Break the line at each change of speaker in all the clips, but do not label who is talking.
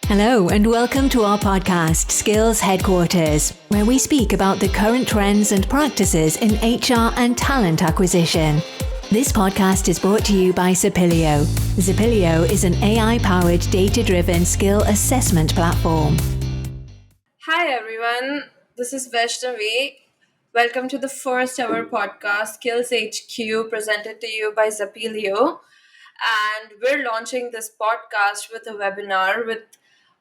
Hello and welcome to our podcast, Skills Headquarters, where we speak about the current trends and practices in HR and talent acquisition. This podcast is brought to you by Zapilio. Zapilio is an AI-powered, data-driven skill assessment platform.
Hi everyone, this is Vaishnavi. Welcome to the first ever podcast, Skills HQ, presented to you by Zapilio. And we're launching this podcast with a webinar with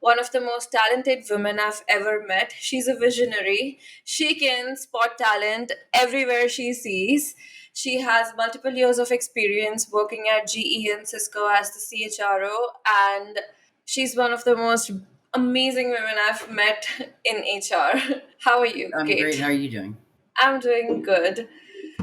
one of the most talented women I've ever met. She's a visionary. She can spot talent everywhere she sees. She has multiple years of experience working at GE and Cisco as the CHRO, and she's one of the most amazing women I've met in HR. How are you,
I'm
Kate?
great. How are you doing?
I'm doing good.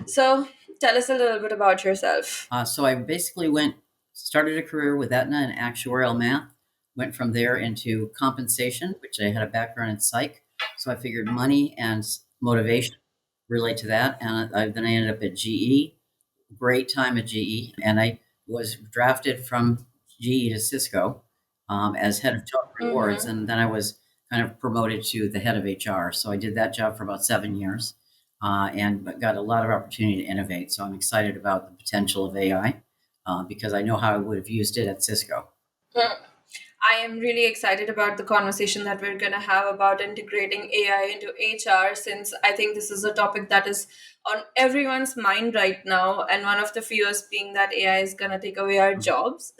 So, tell us a little bit about yourself.
So I basically started a career with Aetna in actuarial math, went from there into compensation, which I had a background in psych. So I figured money and motivation relate to that. And then I ended up at GE, great time at GE. And I was drafted from GE to Cisco as head of total rewards. And then I was kind of promoted to the head of HR. So I did that job for about 7 years. And got a lot of opportunity to innovate. So I'm excited about the potential of AI because I know how I would have used it at Cisco.
I am really excited about the conversation that we're going to have about integrating AI into HR, since I think this is a topic that is on everyone's mind right now. And one of the fears being that AI is going to take away our jobs.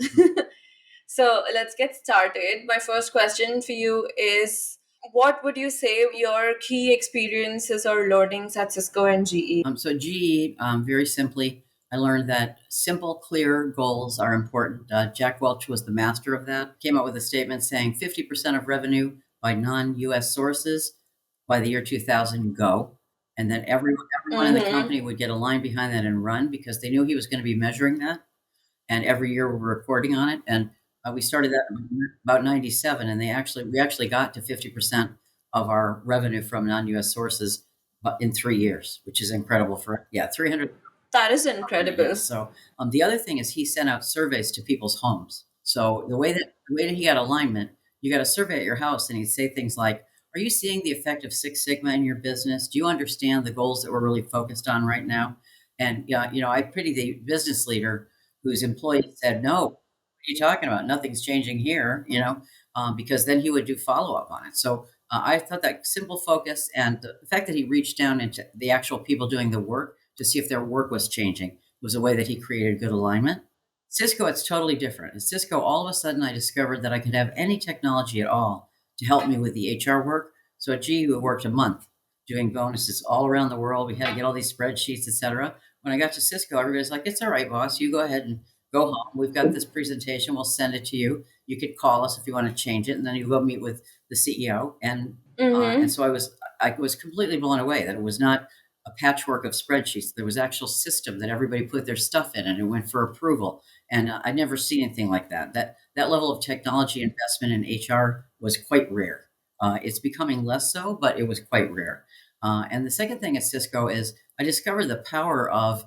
So let's get started. My first question for you is, what would you say your key experiences or learnings at Cisco and GE?
So GE, very simply, I learned that simple, clear goals are important. Jack Welch was the master of that. Came up with a statement saying 50% of revenue by non-U.S. sources by the year 2000 go. And then everyone in the company would get a line behind that and run because they knew he was going to be measuring that. And every year we're reporting on it. And we started that about 97, and we actually got to 50% of our revenue from non-U.S. sources in 3 years, which is incredible 300.
That is incredible.
Yes. So the other thing is he sent out surveys to people's homes. So the way that he got alignment, you got a survey at your house, and he'd say things like, "Are you seeing the effect of Six Sigma in your business? Do you understand the goals that we're really focused on right now?" And I pity the business leader whose employee said, "No, what are you talking about? Nothing's changing here," because then he would do follow up on it. So I thought that simple focus and the fact that he reached down into the actual people doing the work to see if their work was changing was a way that he created good alignment. Cisco, it's totally different. At Cisco, all of a sudden I discovered that I could have any technology at all to help me with the HR work. So at GE, we worked a month doing bonuses all around the world. We had to get all these spreadsheets, etc. When I got to Cisco, everybody's like, "It's all right, boss. You go ahead and go home. We've got this presentation. We'll send it to you. You could call us if you want to change it." And then you go meet with the CEO. And so I was completely blown away that it was not a patchwork of spreadsheets. There was actual system that everybody put their stuff in, and it went for approval. And I'd never seen anything like that. That level of technology investment in HR was quite rare. It's becoming less so, but it was quite rare. And the second thing at Cisco is I discovered the power of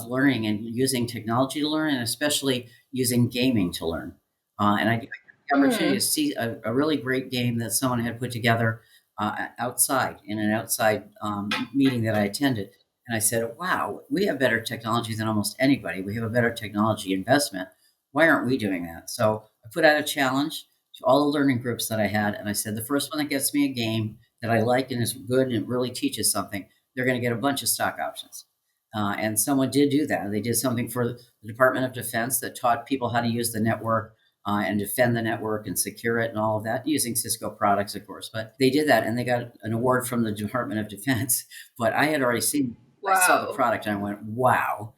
learning and using technology to learn, and especially using gaming to learn. And I got the opportunity to see a really great game that someone had put together outside in an outside meeting that I attended. And I said, "Wow, we have better technology than almost anybody. We have a better technology investment. Why aren't we doing that?" So I put out a challenge to all the learning groups that I had. And I said, the first one that gets me a game that I like and is good and it really teaches something, they're going to get a bunch of stock options. And someone did do that. They did something for the Department of Defense that taught people how to use the network and defend the network and secure it and all of that using Cisco products, of course. But they did that and they got an award from the Department of Defense. But I had already I saw the product and I went, wow.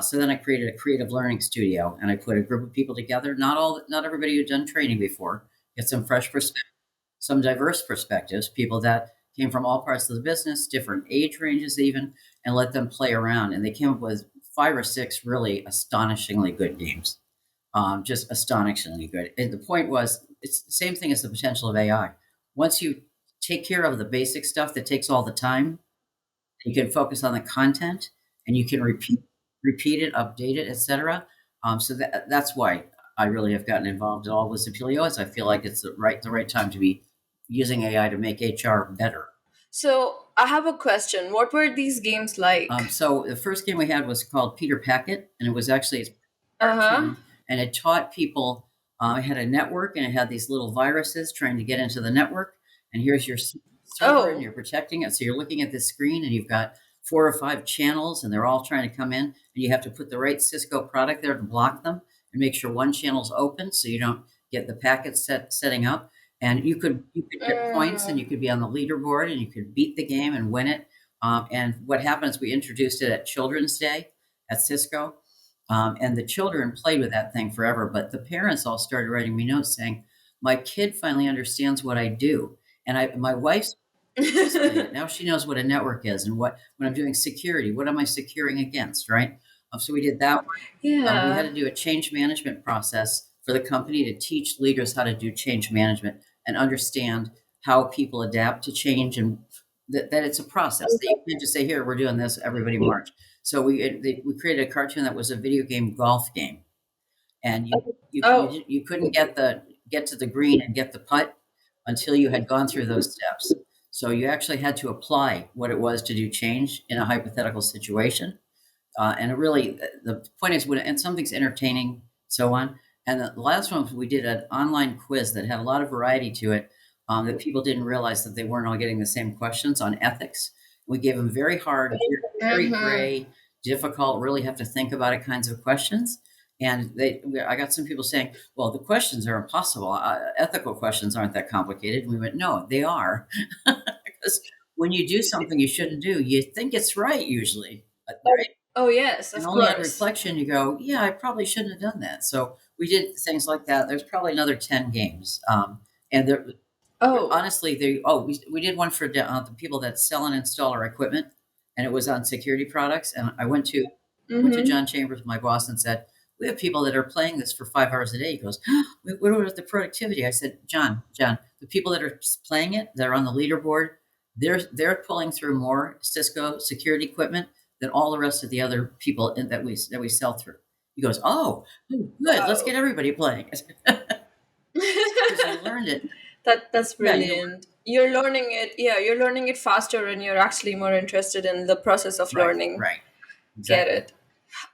So then I created a creative learning studio and I put a group of people together. Not everybody who'd done training before. Get some fresh perspectives, some diverse perspectives, people that came from all parts of the business, different age ranges even, and let them play around. And they came up with 5 or 6 really astonishingly good games. Just astonishingly good. And the point was, it's the same thing as the potential of AI. Once you take care of the basic stuff that takes all the time, you can focus on the content and you can repeat it, update it, etc. So that's why I really have gotten involved at all with Zapilio, as I feel like it's the right time to be using AI to make HR better.
So I have a question. What were these games like?
So the first game we had was called Peter Packet, and it was actually a
Uh-huh.
cartoon, and it taught people. It had a network, and it had these little viruses trying to get into the network. And here's your server, and
Oh.
you're protecting it. So you're looking at this screen, and you've got 4 or 5 channels, and they're all trying to come in. And you have to put the right Cisco product there to block them, and make sure one channel's open, so you don't get the packets setting up. And you could get points, and
Mm.
you could be on the leaderboard, and you could beat the game and win it. And what happened is we introduced it at Children's Day at Cisco, and the children played with that thing forever. But the parents all started writing me notes saying, "My kid finally understands what I do," and my wife's participated in it. Now she knows what a network is and what when I'm doing security, what am I securing against, right? So we did that. We had
Yeah.
to do a change management process for the company to teach leaders how to do change management and understand how people adapt to change, and that it's a process. That you can't just say, "Here, we're doing this, everybody march." So we created a cartoon that was a video game golf game, and
Oh.
you couldn't get to the green and get the putt until you had gone through those steps. So you actually had to apply what it was to do change in a hypothetical situation, and it really, the point is when and something's entertaining, so on. And the last one we did an online quiz that had a lot of variety to it, that people didn't realize that they weren't all getting the same questions on ethics. We gave them very hard, very
Mm-hmm.
gray, difficult, really have to think about it kinds of questions. And I got some people saying, "Well, the questions are impossible. Ethical questions aren't that complicated." And we went, "No, they are," because when you do something you shouldn't do, you think it's right usually, right?
Oh, yes,
And
of
only on
course.
reflection, you go, "Yeah, I probably shouldn't have done that." So we did things like that. There's probably another 10 games. And there,
Oh.
honestly, we did one for the people that sell and install our equipment, and it was on security products. And I went to
Mm-hmm.
John Chambers, my boss, and said, "We have people that are playing this for 5 hours a day." He goes, "What about the productivity?" I said, John, the people that are playing it, that are on the leaderboard, they're pulling through more Cisco security equipment than all the rest of the other people that we sell through." He goes, "Oh, good. Let's
Oh.
get everybody playing." Because you learned it.
That's
Yeah,
brilliant. You're learning it. Yeah, you're learning it faster, and you're actually more interested in the process of
right,
learning.
right,
Get
exactly.
it.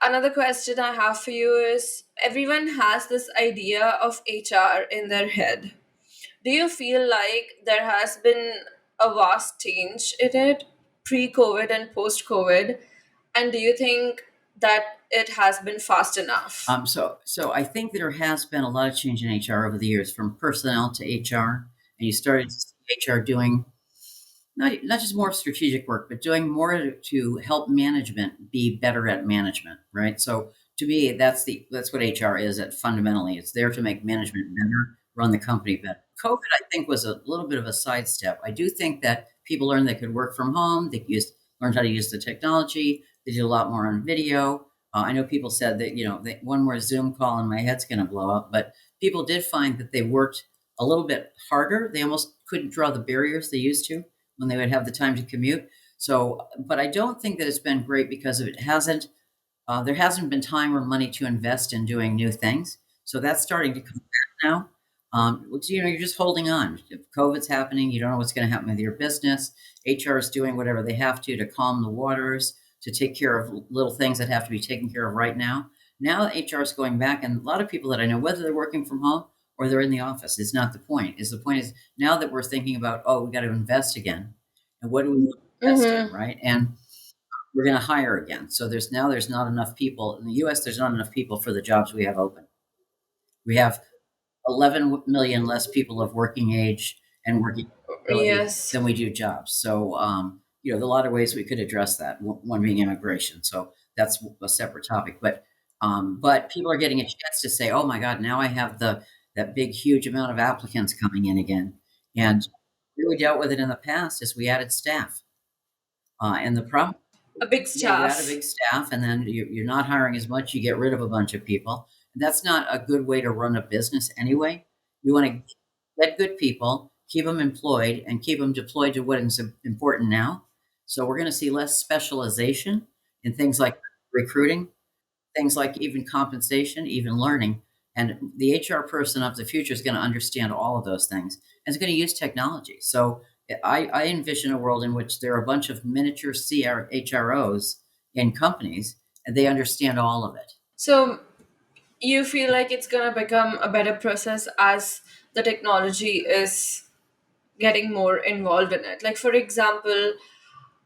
Another question I have for you is everyone has this idea of HR in their head. Do you feel like there has been a vast change in it pre COVID and post COVID? And do you think that it has been fast enough?
So I think there has been a lot of change in HR over the years, from personnel to HR, and you started to see HR doing not just more strategic work, but doing more to help management be better at management, right? So to me, that's what HR is at fundamentally. It's there to make management better, run the company better. COVID, I think, was a little bit of a sidestep. I do think that people learned they could work from home. Learned how to use the technology. They did a lot more on video. I know people said that one more Zoom call and my head's going to blow up, but people did find that they worked a little bit harder. They almost couldn't draw the barriers they used to when they would have the time to commute. So, but I don't think that it's been great because of it hasn't. There hasn't been time or money to invest in doing new things. So that's starting to come back now. You're just holding on. If COVID's happening, you don't know what's going to happen with your business. HR is doing whatever they have to calm the waters, to take care of little things that have to be taken care of right now. Now HR is going back, and a lot of people that I know, whether they're working from home or they're in the office, is not the point. Is the point is now that we're thinking about, oh, we got to invest again, and what do we invest in,
Mm-hmm.
right? And we're going to hire again. So there's not enough people in the U.S. There's not enough people for the jobs we have open. We have 11 million less people of working age and working ability
Yes.
than we do jobs. So, there are a lot of ways we could address that. One being immigration. So that's a separate topic. But people are getting a chance to say, "Oh my God, now I have that big, huge amount of applicants coming in again." And the way we dealt with it in the past is we added staff. And the problem,
A big
yeah, you add a
staff.
big staff, and then you're not hiring as much. You get rid of a bunch of people. And that's not a good way to run a business anyway. You want to get good people, keep them employed, and keep them deployed to what is important now. So we're going to see less specialization in things like recruiting, things like even compensation, even learning. And the HR person of the future is going to understand all of those things and is going to use technology. So I envision a world in which there are a bunch of miniature HROs in companies, and they understand all of it.
So you feel like it's going to become a better process as the technology is getting more involved in it. Like, for example,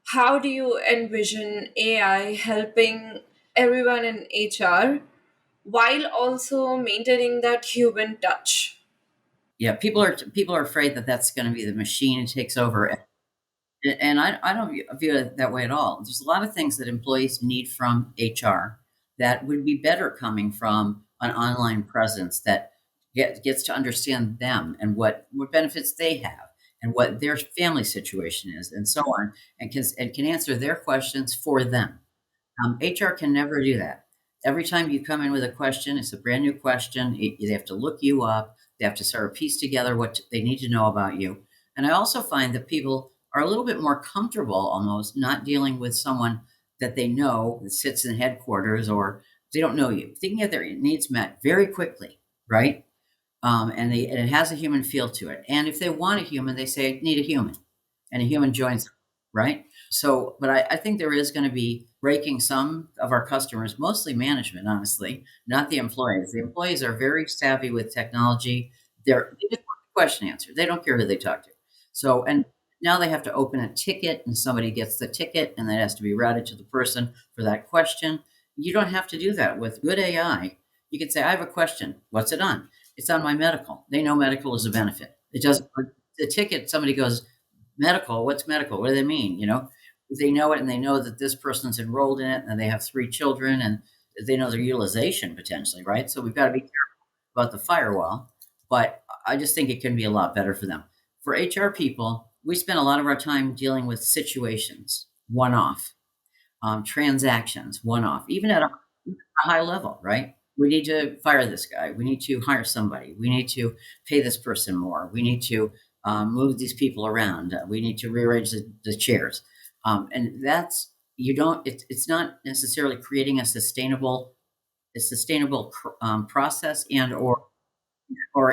how do you envision AI helping everyone in HR while also maintaining that human touch?
Yeah, people are afraid that that's going to be the machine and takes over. And I don't view it that way at all. There's a lot of things that employees need from HR that would be better coming from an online presence that gets to understand them and what benefits they have and what their family situation is and so on, and can answer their questions for them. HR can never do that. Every time you come in with a question, it's a brand new question. They have to look you up. They have to sort of piece together what they need to know about you. And I also find that people are a little bit more comfortable almost not dealing with someone that they know that sits in headquarters or they don't know you. They can get their needs met very quickly, right? And it has a human feel to it. And if they want a human, they say, need a human, and a human joins them, right? So, but I think there is going to be breaking some of our customers, mostly management, honestly, not the employees. The employees are very savvy with technology. They just want the question answered. They don't care who they talk to. So, and now they have to open a ticket, and somebody gets the ticket, and that has to be routed to the person for that question. You don't have to do that with good AI. You can say, I have a question. What's it on? It's on my medical. They know medical is a benefit. It doesn't, the ticket, somebody goes, medical, what's medical? What do they mean? They know it and they know that this person's enrolled in it and they have 3 children and they know their utilization potentially, right? So we've got to be careful about the firewall, but I just think it can be a lot better for them. For HR people, we spend a lot of our time dealing with situations, one off, transactions, one off, even at a high level, right? We need to fire this guy. We need to hire somebody. We need to pay this person more. We need to move these people around. We need to rearrange the chairs. And that's you don't. It's not necessarily creating a sustainable process and or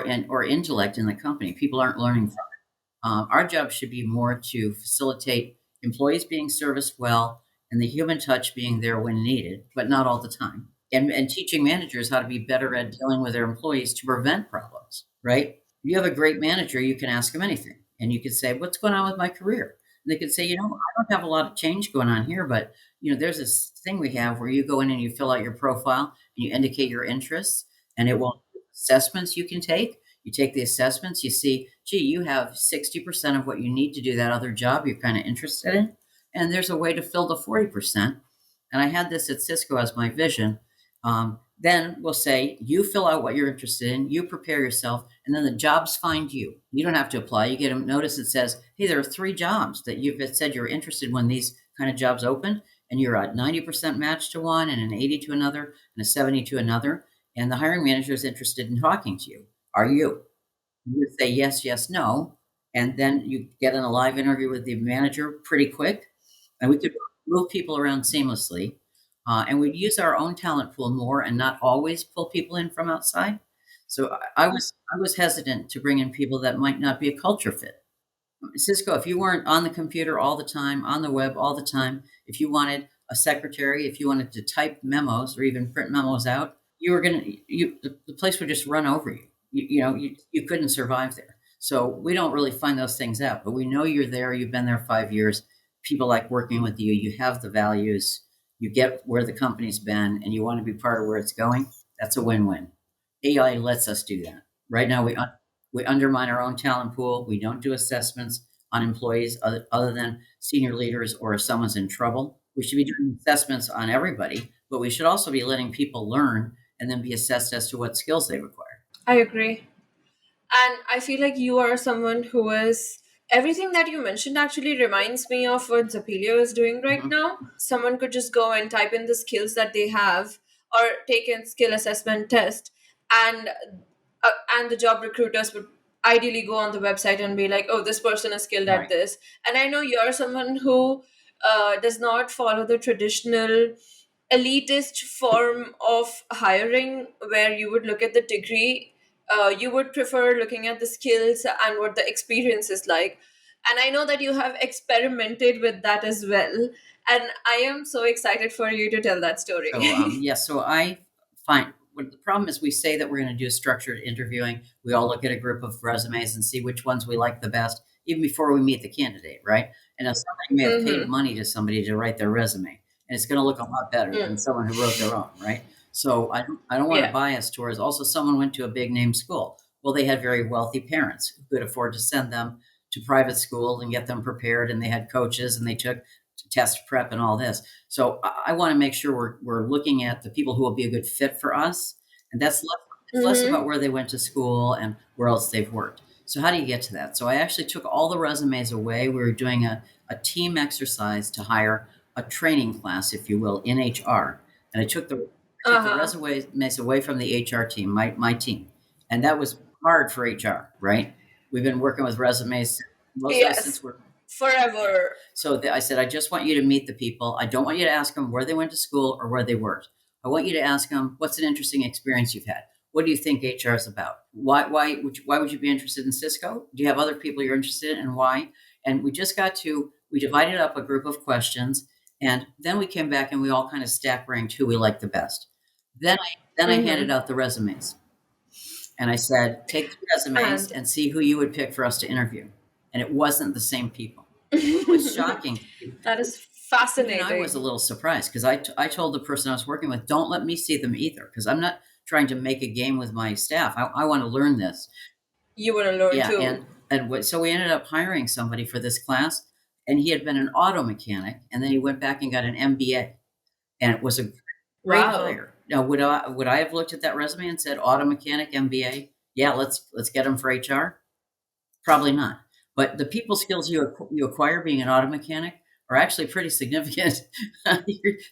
intellect in the company. People aren't learning from it. Our job should be more to facilitate employees being serviced well and the human touch being there when needed, but not all the time. And teaching managers how to be better at dealing with their employees to prevent problems, right? If you have a great manager, you can ask them anything. And you can say, what's going on with my career? And they could say, I don't have a lot of change going on here, but there's this thing we have where you go in and you fill out your profile and you indicate your interests, and it will assessments you can take. You take the assessments, you see, gee, you have 60% of what you need to do that other job you're kind of interested in. And there's a way to fill the 40%. And I had this at Cisco as my vision. Then we'll say, you fill out what you're interested in, you prepare yourself, and then the jobs find you. You don't have to apply. You get a notice that says, hey, there are 3 jobs that you've said you're interested when these kind of jobs open, and you're at 90% match to one, and an 80 to another, and a 70 to another, and the hiring manager is interested in talking to you. Are you? You say yes, yes, no, and then you get in a live interview with the manager pretty quick, and we could move people around seamlessly. And we'd use our own talent pool more and not always pull people in from outside. So I was hesitant to bring in people that might not be a culture fit. Cisco, if you weren't on the computer all the time, on the web all the time, if you wanted a secretary, if you wanted to type memos or even print memos out, you were gonna the place would just run over you. You couldn't survive there. So we don't really find those things out, but we know you're there. You've been there 5 years. People like working with you. You have the values. You get where the company's been, and you want to be part of where it's going. That's a win-win. AI lets us do that. Right now, we undermine our own talent pool. We don't do assessments on employees other than senior leaders or if someone's in trouble. We should be doing assessments on everybody, but we should also be letting people learn and then be assessed as to what skills they require.
I agree. And I feel like you are someone who is everything that you mentioned actually reminds me of what Zapilio is doing right
Mhm.
now. Someone could just go and type in the skills that they have or take a skill assessment test, and and the job recruiters would ideally go on the website and be like, oh, this person is skilled at
Right.
this. And I know you're someone who does not follow the traditional elitist form of hiring where you would look at the degree. You would prefer looking at the skills and what the experience is like. And I know that you have experimented with that as well. And I am so excited for you to tell that
So
story.
so I find what the problem is we say that we're going to do structured interviewing. We all look at a group of resumes and see which ones we like the best, even before we meet the candidate, right? And if somebody may have paid
Mm-hmm.
money to somebody to write their resume, and it's going to look a lot better than
Mm.
someone who wrote their own, right? So I don't want to
Yeah.
bias towards also someone went to a big name school. Well, they had very wealthy parents who could afford to send them to private school and get them prepared, and they had coaches and they took test prep and all this. So I want to make sure we're looking at the people who will be a good fit for us, and it's less
Mm-hmm.
about where they went to school and where else they've worked. So how do you get to that? So I actually took all the resumes away. We were doing a team exercise to hire a training class, if you will, in HR, and I took the
Uh-huh.
resumes away from the HR team, my team, and that was hard for HR. Right? We've been working with resumes most of us since
Yes.
we're yeah.
Forever.
So I said, I just want you to meet the people. I don't want you to ask them where they went to school or where they worked. I want you to ask them, what's an interesting experience you've had? What do you think HR is about? Why would you be interested in Cisco? Do you have other people you're interested in and why? And we divided up a group of questions and then we came back and we all kind of stack ranked who we liked the best. Then I handed
Mm-hmm.
out the resumes and I said, take the resumes
And
and see who you would pick for us to interview. And it wasn't the same people. It was shocking.
that is
Even I was a
fascinating.
little surprised because I told the person I was working with, don't let me see them either, because I'm not trying to make a game with my staff. I want to learn this.
You want to learn
Yeah,
too.
so we ended up hiring somebody for this class, and he had been an auto mechanic, and then he went back and got an MBA, and it was a great
Wow.
hire. Now, would I have looked at that resume and said auto mechanic MBA? Yeah, let's get him for HR. Probably not. But the people skills you acquire being an auto mechanic are actually pretty significant.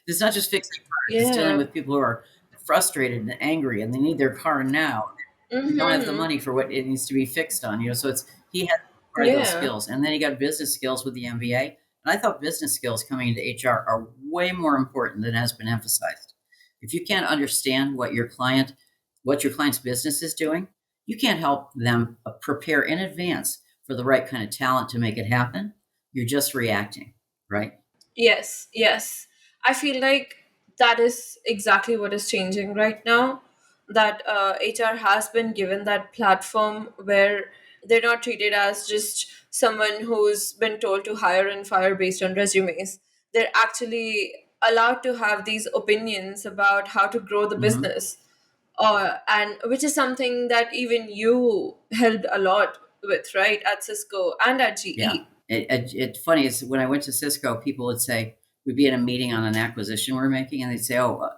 It's not just fixing cars; it's dealing
Yeah.
with people who are frustrated and angry, and they need their car now. They don't have the
Mm-hmm.
money for what it needs to be fixed on. So it's he had to acquire those
Yeah.
skills, and then he got business skills with the MBA. And I thought business skills coming into HR are way more important than has been emphasized. If you can't understand what your client's business is doing, you can't help them prepare in advance for the right kind of talent to make it happen. You're just reacting, right?
Yes. Yes. I feel like that is exactly what is changing right now. That HR has been given that platform where they're not treated as just someone who's been told to hire and fire based on resumes. They're actually allowed to have these opinions about how to grow the
Hmm.
business, and which is something that even you helped a lot with, right, at Cisco and at
Yeah.
GE.
It's funny is when I went to Cisco, people would say, we'd be in a meeting on an acquisition we're making, and they'd say, oh,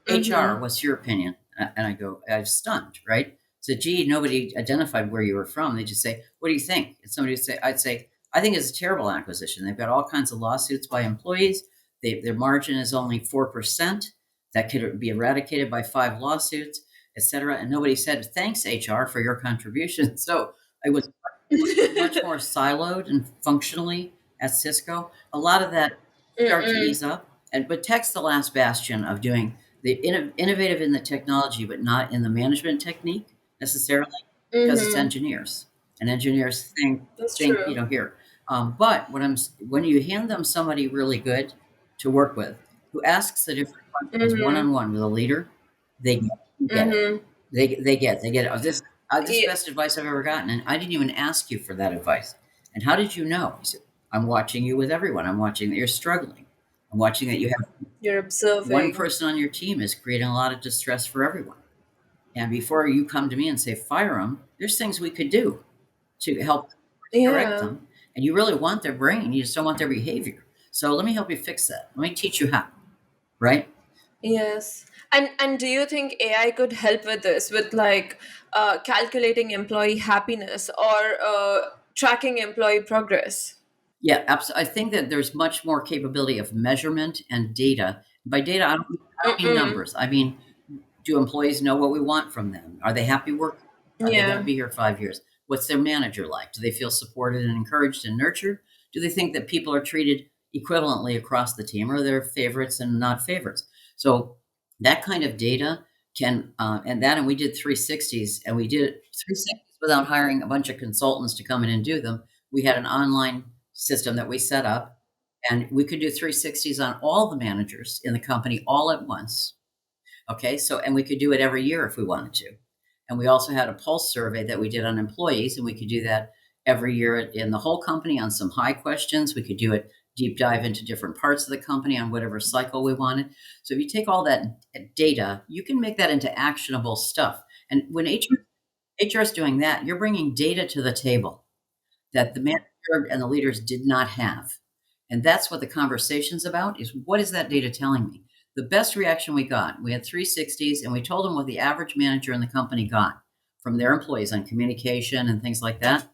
HR,
Mm-hmm.
what's your opinion? And I go, I was stunned, right? So, gee, nobody identified where you were from. They just say, what do you think? And somebody would say, I'd say, I think it's a terrible acquisition. They've got all kinds of lawsuits by employees. Their margin is only 4%. That could be eradicated by 5 lawsuits, et cetera. And nobody said, thanks, HR, for your contribution. So I was much more siloed and functionally at Cisco. A lot of that start to
Mm-mm.
ease up. But tech's the last bastion of doing the innovative in the technology, but not in the management technique necessarily, because it's
Mm-hmm.
engineers, and engineers
That's
think
true.
here. But when you hand them somebody really good to work with, who asks the different questions one
Mm-hmm.
on one with a leader, they get it.
Mm-hmm.
They get it. This is the
Yeah,
best advice I've ever gotten, and I didn't even ask you for that advice. And how did you know? He said, I'm watching you with everyone. I'm watching that you're struggling. I'm watching that you have
you're
one
observing.
person on your team is creating a lot of distress for everyone. And before you come to me and say fire them, there's things we could do to help correct
Yeah.
them. And you really want their brain, you just don't want their behavior. So let me help you fix that. Let me teach you how. Right?
Yes. And do you think AI could help with this, with like calculating employee happiness or tracking employee progress?
Yeah, absolutely. I think that there's much more capability of measurement and data. By data, I don't mean
Mm-mm.
numbers. I mean, do employees know what we want from them? Are they happy working? Are they going to
Yeah.
be here 5 years? What's their manager like? Do they feel supported and encouraged and nurtured? Do they think that people are treated equivalently across the team, or they're favorites and not favorites? So that kind of data can, and we did 360s, and we did it 360s without hiring a bunch of consultants to come in and do them. We had an online system that we set up, and we could do 360s on all the managers in the company all at once. Okay, so and we could do it every year if we wanted to. And we also had a pulse survey that we did on employees, and we could do that every year in the whole company on some high questions. We could do it deep dive into different parts of the company on whatever cycle we wanted. So if you take all that data, you can make that into actionable stuff. And when HR is doing that, you're bringing data to the table that the manager and the leaders did not have. And that's what the conversation's about, is what is that data telling me? The best reaction we had 360s, and we told them what the average manager in the company got from their employees on communication and things like that.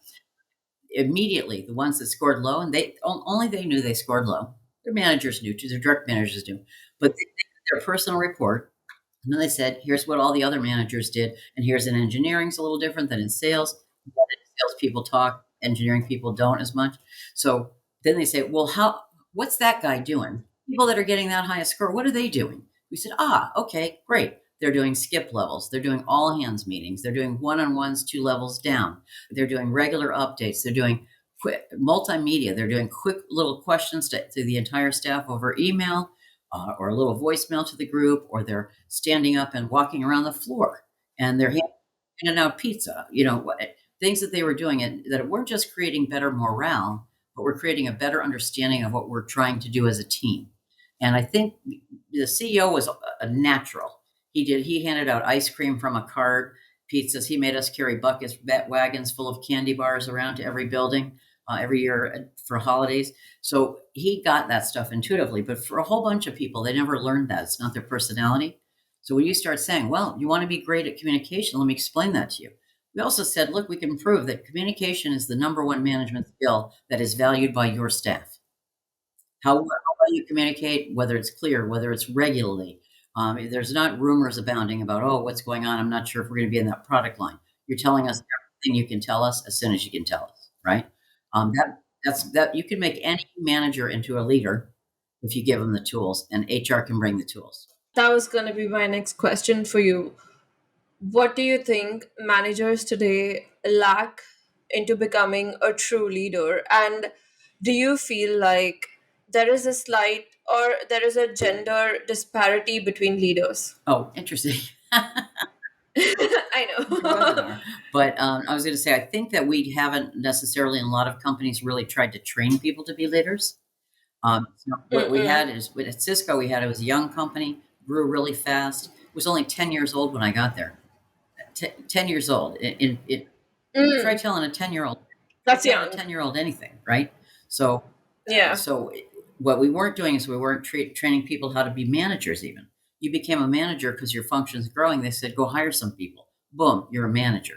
Immediately, the ones that scored low, and only they knew they scored low. Their managers knew too, their direct managers knew, but they did their personal report. And then they said, here's what all the other managers did. And here's in engineering, it's a little different than in sales. Salespeople talk, engineering people don't as much. So then they say, well, what's that guy doing? People that are getting that high a score, what are they doing? We said, okay, great. They're doing skip levels. They're doing all hands meetings. They're doing one-on-ones 2 levels down. They're doing regular updates. They're doing quick multimedia. They're doing quick little questions to the entire staff over email, or a little voicemail to the group, or they're standing up and walking around the floor, and they're handing out pizza, things that they were doing, and that weren't just creating better morale, but we're creating a better understanding of what we're trying to do as a team. And I think the CEO was a natural. He handed out ice cream from a cart, pizzas. He made us carry buckets, wagons full of candy bars around to every building every year for holidays. So he got that stuff intuitively. But for a whole bunch of people, they never learned that. It's not their personality. So when you start saying, well, you want to be great at communication, let me explain that to you. We also said, look, we can prove that communication is the number one management skill that is valued by your staff. How well you communicate, whether it's clear, whether it's regularly. There's not rumors abounding about, what's going on. I'm not sure if we're going to be in that product line. You're telling us everything you can tell us as soon as you can tell us, right? That you can make any manager into a leader if you give them the tools, and HR can bring the tools.
That was going to be my next question for you. What do you think managers today lack into becoming a true leader? And do you feel like there is a slight or there is a gender disparity between leaders?
Oh, interesting.
I know.
But I was going to say, I think that we haven't necessarily in a lot of companies really tried to train people to be leaders. So what we had is at Cisco, it was a young company, grew really fast. It was only 10 years old when I got there. 10 years old. Try telling a 10-year-old.
That's young.
A 10-year-old anything, right? So,
Yeah.
What we weren't doing is we weren't training people how to be managers even. You became a manager because your function's growing. They said, go hire some people. Boom, you're a manager.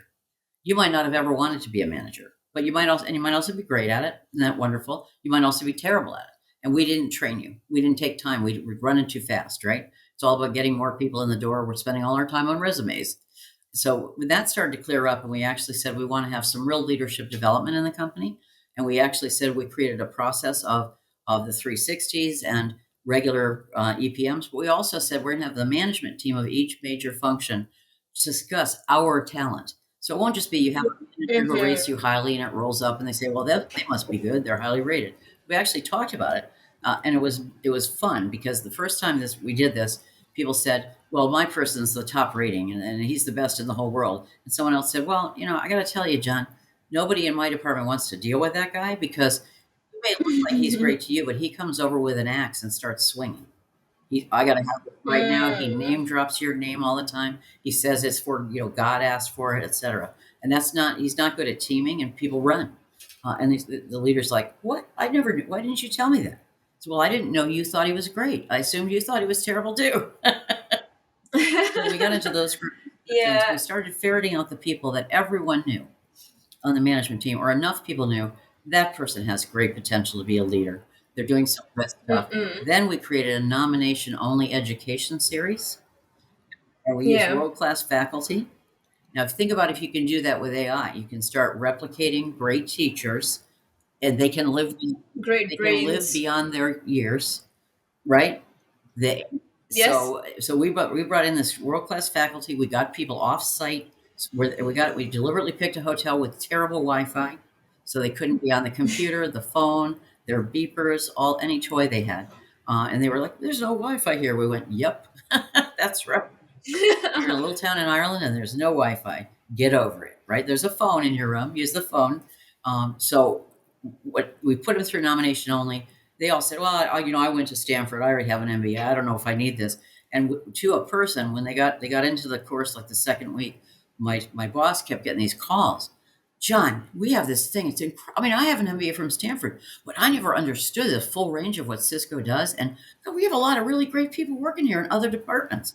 You might not have ever wanted to be a manager, but you might also be great at it. Isn't that wonderful? You might also be terrible at it. And we didn't train you. We didn't take time. We're running too fast, right? It's all about getting more people in the door. We're spending all our time on resumes. So when that started to clear up, and we actually said we want to have some real leadership development in the company, and we actually said we created a process of the 360s and regular EPMs. But we also said we're going to have the management team of each major function discuss our talent. So it won't just be you have a manager who rates you highly and it rolls up and they say, well, they must be good. They're highly rated. We actually talked about it, and it was fun because the first time we did this, people said, well, my person's the top rating and he's the best in the whole world. And someone else said, well, I got to tell you, John, nobody in my department wants to deal with that guy because he may look like he's great to you, but he comes over with an axe and starts swinging. I got to have it right now. He name drops your name all the time. He says it's for, God asked for it, etc. And he's not good at teaming, and people run. And the leader's like, what? I never knew. Why didn't you tell me that? So, well, I didn't know you thought he was great. I assumed you thought he was terrible too. So we got into those groups.
Yeah.
We started ferreting out the people that everyone knew on the management team, or enough people knew that person has great potential to be a leader. They're doing some good stuff. Then we created a nomination-only education series, and we use world-class faculty. Now, think about if you can do that with AI, you can start replicating great teachers, and they can live.
Great
They can
brains.
live beyond their years, right?
Yes.
So we brought in this world class faculty. We got people off site. Where we deliberately picked a hotel with terrible Wi-Fi, so they couldn't be on the computer, the phone, their beepers, all any toy they had. And they were like, "There's no Wi-Fi here." We went, "Yep, that's right. You're in a little town in Ireland, and there's no Wi-Fi. Get over it, right? There's a phone in your room. Use the phone." So what we put them through nomination only. They all said, "Well, I went to Stanford. I already have an MBA. I don't know if I need this." And to a person, when they got into the course like the second week, my boss kept getting these calls. John, we have this thing. I mean, I have an MBA from Stanford, but I never understood the full range of what Cisco does, and we have a lot of really great people working here in other departments.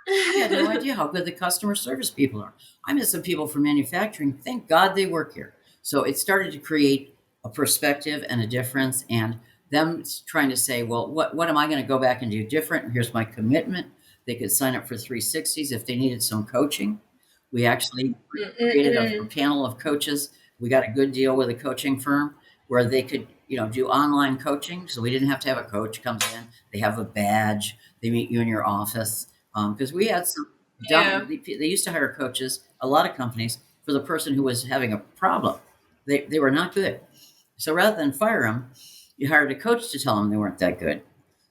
I had no idea how good the customer service people are. I met some people from manufacturing. Thank God they work here. So it started to create a perspective and a difference, and them trying to say, well, what am I going to go back and do different? Here's my commitment. They could sign up for 360s if they needed some coaching. We actually created a panel of coaches. We got a good deal with a coaching firm where they could, do online coaching. So we didn't have to have a coach comes in. They have a badge. They meet you in your office. Because we had some
Yeah.
they used to hire coaches, a lot of companies, for the person who was having a problem. They were not good. So rather than fire them, you hired a coach to tell them they weren't that good.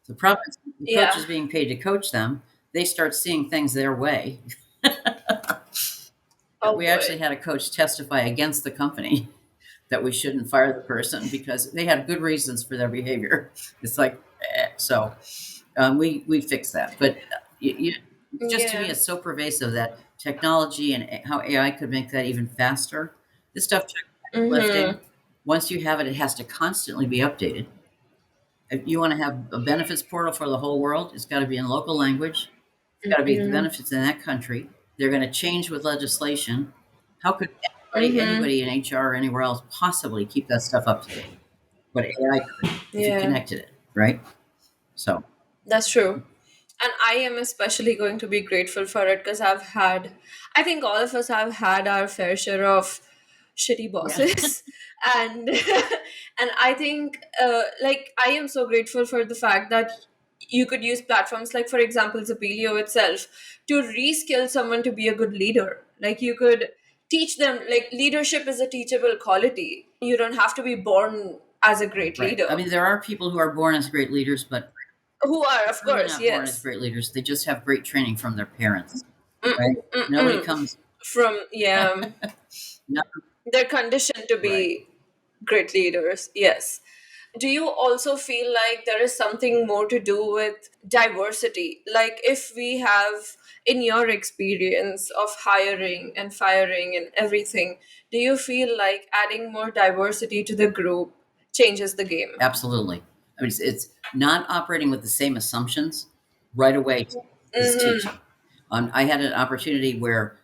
The problem is the coach
Yeah.
is being paid to coach them. They start seeing things their way.
Oh
We actually
boy.
had a coach testify against the company that we shouldn't fire the person because they had good reasons for their behavior. It's like, so we fixed that. But just to me,
Yeah.
it's so pervasive that technology and how AI could make that even faster. This stuff took heavy
Mm-hmm.
lifting. Once you have it, it has to constantly be updated. If you want to have a benefits portal for the whole world, it's got to be in local language. It's got to be the
Mm-hmm.
benefits in that country. They're going to change with legislation. How could
Mm-hmm.
anybody in HR or anywhere else possibly keep that stuff up to date? But AI could if you
Yeah.
connected it, right? So
That's true. And I am especially going to be grateful for it because I think all of us have had our fair share of shitty
yeah,
bosses. And and I think like I am so grateful for the fact that you could use platforms like, for example, Zapilio itself to reskill someone to be a good leader. Like you could teach them, like leadership is a teachable quality. You don't have to be born as a great
right. I
leader.
mean, there are people who are born as great leaders, but
Who are, of
really
course,
not born as
yes.
great leaders. They just have great training from their parents, right? Nobody
Mm-mm.
comes.
From, yeah,
No,
they're conditioned to
right.
be great leaders, yes. Do you also feel like there is something more to do with diversity? Like if we have, in your experience of hiring and firing and everything, do you feel like adding more diversity to the group changes the game?
Absolutely. I mean, it's not operating with the same assumptions right away is
Mm-hmm.
teaching. I had an opportunity where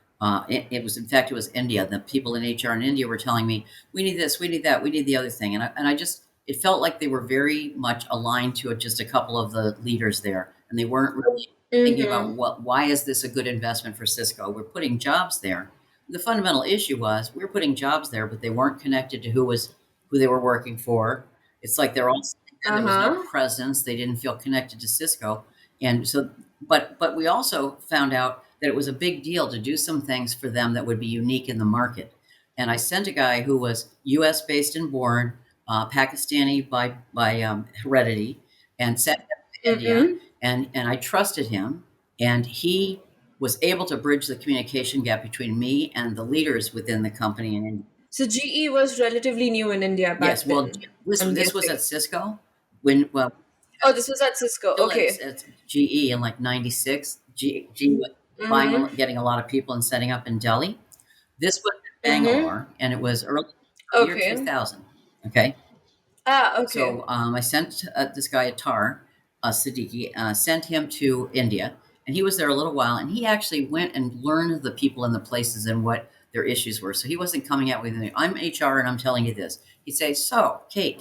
it was, in fact, it was India. The people in HR in India were telling me, we need this, we need that, we need the other thing. And I just, it felt like they were very much aligned to just a couple of the leaders there. And they weren't really thinking about
Mm-hmm.
why is this a good investment for Cisco? We're putting jobs there. The fundamental issue was we were putting jobs there, but they weren't connected to who they were working for. It's like they're all sitting there. There was no
Uh-huh.
presence. They didn't feel connected to Cisco. And so, but we also found out that it was a big deal to do some things for them that would be unique in the market. And I sent a guy who was U.S. based and born, Pakistani by heredity, and sent him to India.
Mm-mm.
And I trusted him, and he was able to bridge the communication gap between me and the leaders within the company in India.
So GE was relatively new in India
Yes,
back
well,
then, I'm
this was
guessing.
at Cisco when well
Oh, this was at Cisco.
still
Okay.
at GE in like '96. GE was buying,
Mm-hmm.
getting a lot of people and setting up in Delhi. This was in
Mm-hmm.
Bangalore, and it was early year
Okay.
2000. Okay,
Ah, okay.
so I sent this guy Attar Siddiqui, sent him to India, and he was there a little while, and he actually went and learned the people and the places and what their issues were. So he wasn't coming out with, "I'm HR and I'm telling you this." He'd say, "So, Kate,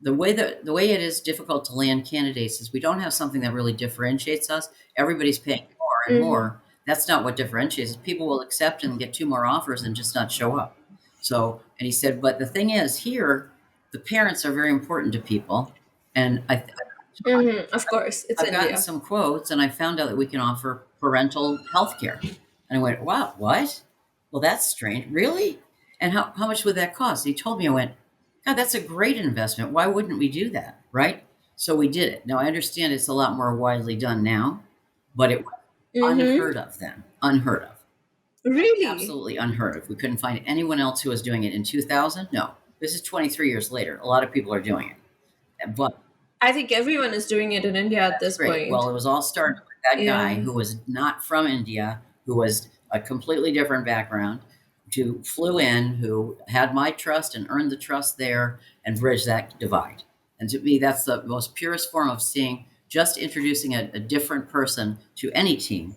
the way it is difficult to land candidates is we don't have something that really differentiates us. Everybody's paying more and
Mm-hmm.
more. That's not what differentiates us. People will accept and get two more offers and just not show up." So, and he said, but the thing is, here, the parents are very important to people, and
Of course, it's
I've gotten
India.
some quotes and I found out that we can offer parental health care. And I went, wow, what? Well, that's strange. Really? And how much would that cost? He told me, I went, God, that's a great investment. Why wouldn't we do that? Right? So we did it. Now I understand it's a lot more widely done now, but it was
Mm-hmm.
unheard of then. Unheard of.
Really?
Absolutely unheard of. We couldn't find anyone else who was doing it in 2000. No. This is 23 years later. A lot of people are doing it. But
I think everyone is doing it in India at
that's
this
great. Well,
point.
it was all started with that guy
Yeah.
who was not from India, who was a completely different background, who flew in, who had my trust and earned the trust there and bridged that divide. And to me, that's the most purest form of seeing, just introducing a different person to any team.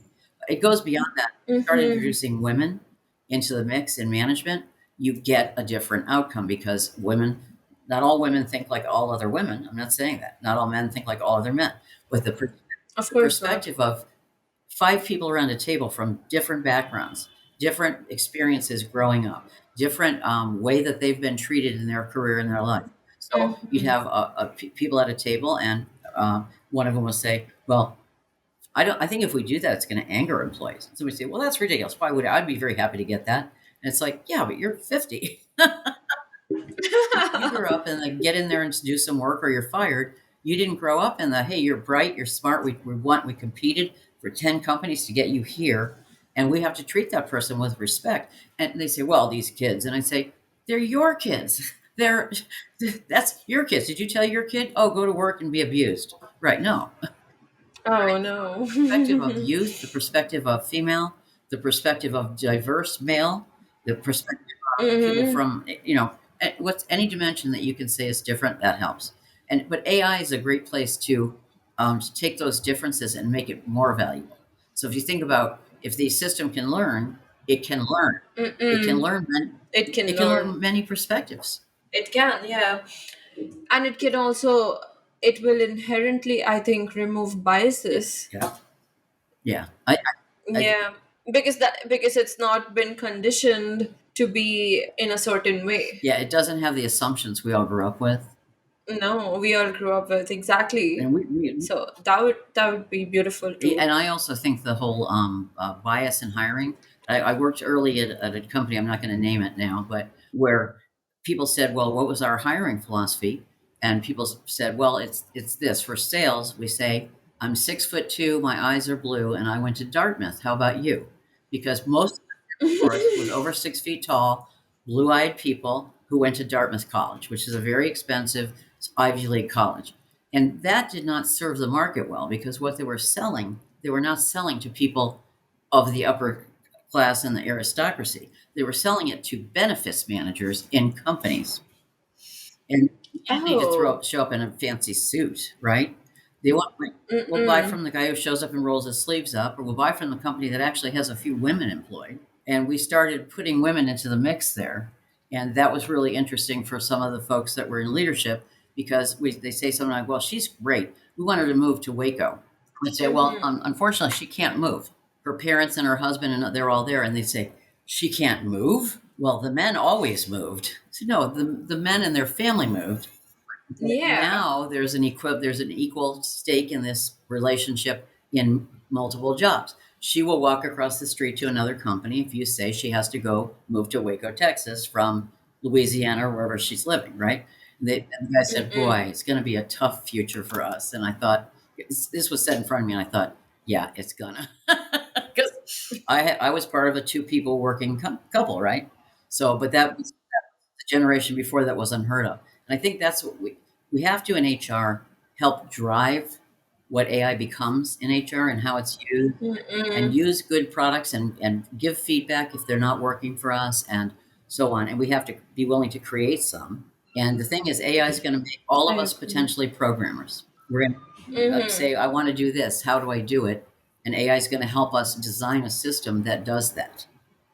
It goes beyond that. Start
Mm-hmm.
introducing women into the mix in management, you get a different outcome because women, not all women think like all other women. I'm not saying that. Not all men think like all other men. With
Of
the
course not.
perspective of five people around a table from different backgrounds, different experiences growing up, different way that they've been treated in their career in their life. So you'd
Mm-hmm.
have people at a table, and one of them will say, "Well, I don't. I think if we do that, it's going to anger employees." Somebody say, "Well, that's ridiculous. Why would I? I'd be very happy to get that." And it's like, yeah, but you're 50. You grew up in the get in there and do some work or you're fired. You didn't grow up in the hey, you're bright, you're smart. We competed for 10 companies to get you here, and we have to treat that person with respect. And they say, well, these kids, and I say, they're your kids. They're that's your kids. Did you tell your kid, oh, go to work and be abused? Right? No.
Oh no.
Perspective of youth, the perspective of female, the perspective of diverse male, the perspective of people
Mm-hmm.
from what's any dimension that you can say is different that helps. And but AI is a great place to take those differences and make it more valuable. So if you think about if the system can learn, it can learn. It can
Mm-mm.
learn.
It can
It can
learn.
learn many perspectives.
It can, yeah. And it can also, it will inherently, I think, remove
Yeah,
biases.
yeah, yeah. I
Yeah. Because it's not been conditioned to be in a certain way.
yeah, it doesn't have the assumptions we all grew up with,
No, we all grew up with exactly.
and we
So that would be beautiful too.
And I also think the whole bias in hiring. I worked early at a company. I'm not going to name it now, but where people said, "Well, what was our hiring philosophy?" And people said, "Well, it's this for sales. We say I'm 6'2", my eyes are blue, and I went to Dartmouth. How about you?" Because most force was over 6 feet tall, blue eyed people who went to Dartmouth College, which is a very expensive Ivy League college. And that did not serve the market well because what they were selling, they were not selling to people of the upper class and the aristocracy. They were selling it to benefits managers in companies. And you didn't need to
Oh.
show up in a fancy suit, right? They want like, we'll buy
Mm-mm.
from the guy who shows up and rolls his sleeves up, or we'll buy from the company that actually has a few women employed. And we started putting women into the mix there. And that was really interesting for some of the folks that were in leadership because they say something like, well, she's great. We want her to move to Waco. We'd say, well,
Mm-hmm.
unfortunately, she can't move. Her parents and her husband, and they're all there. And they say, she can't move? Well, the men always moved. So, no, the men and their family moved. But
Yeah.
now there's an equal stake in this relationship in multiple jobs. She will walk across the street to another company if you say she has to go move to Waco, Texas from Louisiana or wherever she's living, right? And the guy said, boy,
Mm-mm.
it's going to be a tough future for us. And I thought, this was said in front of me, and I thought, yeah, it's gonna. Because I was part of a two people working couple, right? So, but that was the generation before that was unheard of. And I think that's what we have to in HR help drive what AI becomes in HR and how it's used and
Mm-mm.
use good products and give feedback if they're not working for us and so on. And we have to be willing to create some. And the thing is, AI is going to make all
I
of us
agree.
potentially programmers. We're going to
Mm-hmm.
say, I want to do this. How do I do it? And AI is going to help us design a system that does that,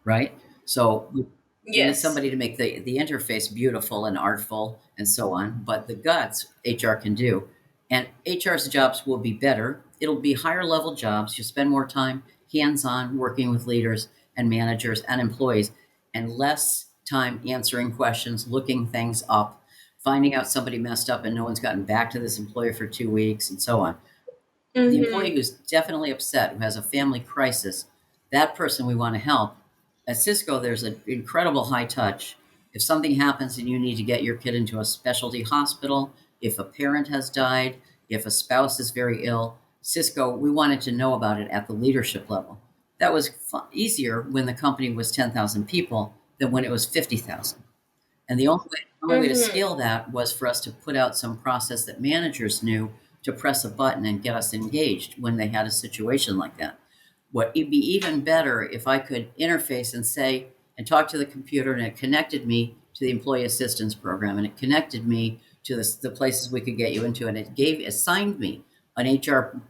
right? So we need
Yes.
somebody to make the interface beautiful and artful and so on, but the guts HR can do. And HR's jobs will be better. It'll be higher level jobs. You spend more time hands on working with leaders and managers and employees and less time answering questions, looking things up, finding out somebody messed up and no one's gotten back to this employer for 2 weeks and so on. The employee
Mm-hmm.
who's definitely upset, who has a family crisis, that person we want to help. At Cisco, there's an incredible high touch. If something happens and you need to get your kid into a specialty hospital, if a parent has died, if a spouse is very ill, Cisco, we wanted to know about it at the leadership level. That was easier when the company was 10,000 people than when it was 50,000. And the only way to
Mm-hmm.
scale that was for us to put out some process that managers knew to press a button and get us engaged when they had a situation like that. What it'd be even better if I could interface and say and talk to the computer and it connected me to the employee assistance program and it connected me to the places we could get you into and it assigned me an HR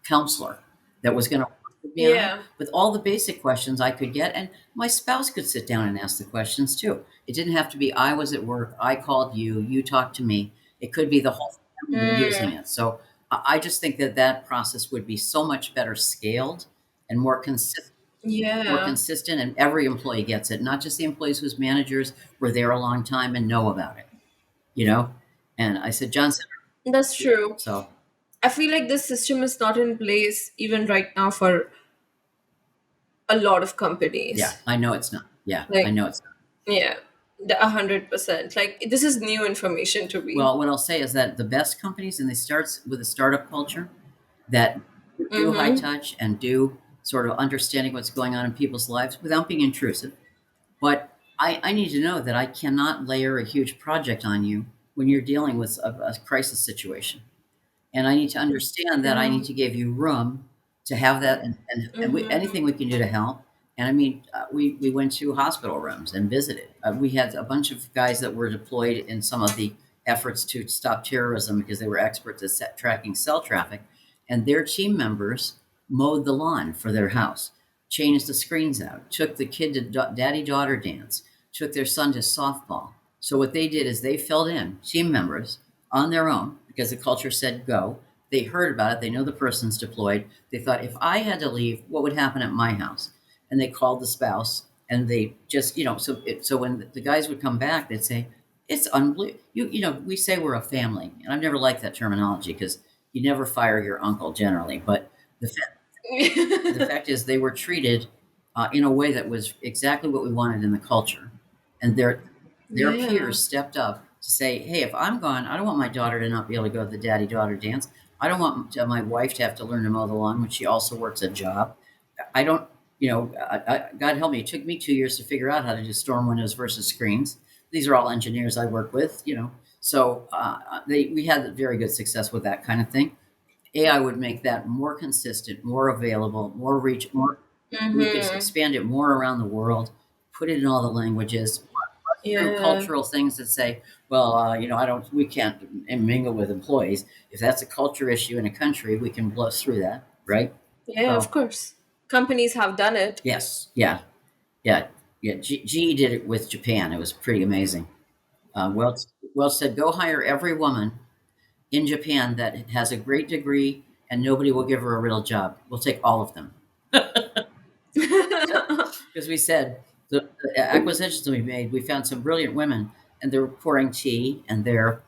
counselor that was going to work with me on it
Yeah.
with all the basic questions I could get and my spouse could sit down and ask the questions too. It didn't have to be I was at work, I called you, you talked to me. It could be the whole family using
Mm.
it. So I just think that that process would be so much better scaled and more
Yeah.
consistent, and every employee gets it, not just the employees whose managers were there a long time and know about it. You know, and I said, Johnson,
That's true.
so
I feel like this system is not in place even right now for a lot of
yeah,
companies.
I know it's not. Yeah, I
Like,
know it's not.
yeah, 100%. Like, this is new information to me.
Well, what I'll say is that the best companies, and they starts with a startup culture that do high
Mm-hmm.
touch and do sort of understanding what's going on in people's lives without being intrusive. But I need to know that I cannot layer a huge project on you when you're dealing with a crisis situation. And I need to understand that I
Yeah.
need to give you room to have that, and
Mm-hmm.
anything we can do to help. And I mean, we went to hospital rooms and visited. We had a bunch of guys that were deployed in some of the efforts to stop terrorism because they were experts at tracking cell traffic, and their team members mowed the lawn for their house, changed the screens out, took the kid to daddy daughter dance, took their son to softball. So what they did is they filled in team members on their own because the culture said go. They heard about it. They know the person's deployed. They thought, if I had to leave, what would happen at my house? And they called the spouse and they just, so when the guys would come back, they'd say, it's unbelievable. We say we're a family. And I've never liked that terminology because you never fire your uncle generally. But the, fa- the fact is, they were treated in a way that was exactly what we wanted in the culture. And their
Yeah.
peers stepped up to say, hey, if I'm gone, I don't want my daughter to not be able to go to the daddy daughter dance. I don't want my wife to have to learn to mow the lawn when she also works a job. I don't, God help me, it took me 2 years to figure out how to do storm windows versus screens. These are all engineers I work with. So we had very good success with that kind of thing. AI would make that more consistent, more available, more reach, more. We could
Mm-hmm.
expand it more around the world, put it in all the languages, through
Yeah.
cultural things that say, well, I don't, we can't mingle with employees. If that's a culture issue in a country, we can blow through that, right?
Yeah, of
So,
course. Companies have done it.
yes, yeah, yeah, yeah. GE did it with Japan. It was pretty amazing. Welch said, go hire every woman in Japan that has a great degree and nobody will give her a real job. We'll take all of them. Because we said the acquisitions we made, we found some brilliant women and they're pouring tea and they're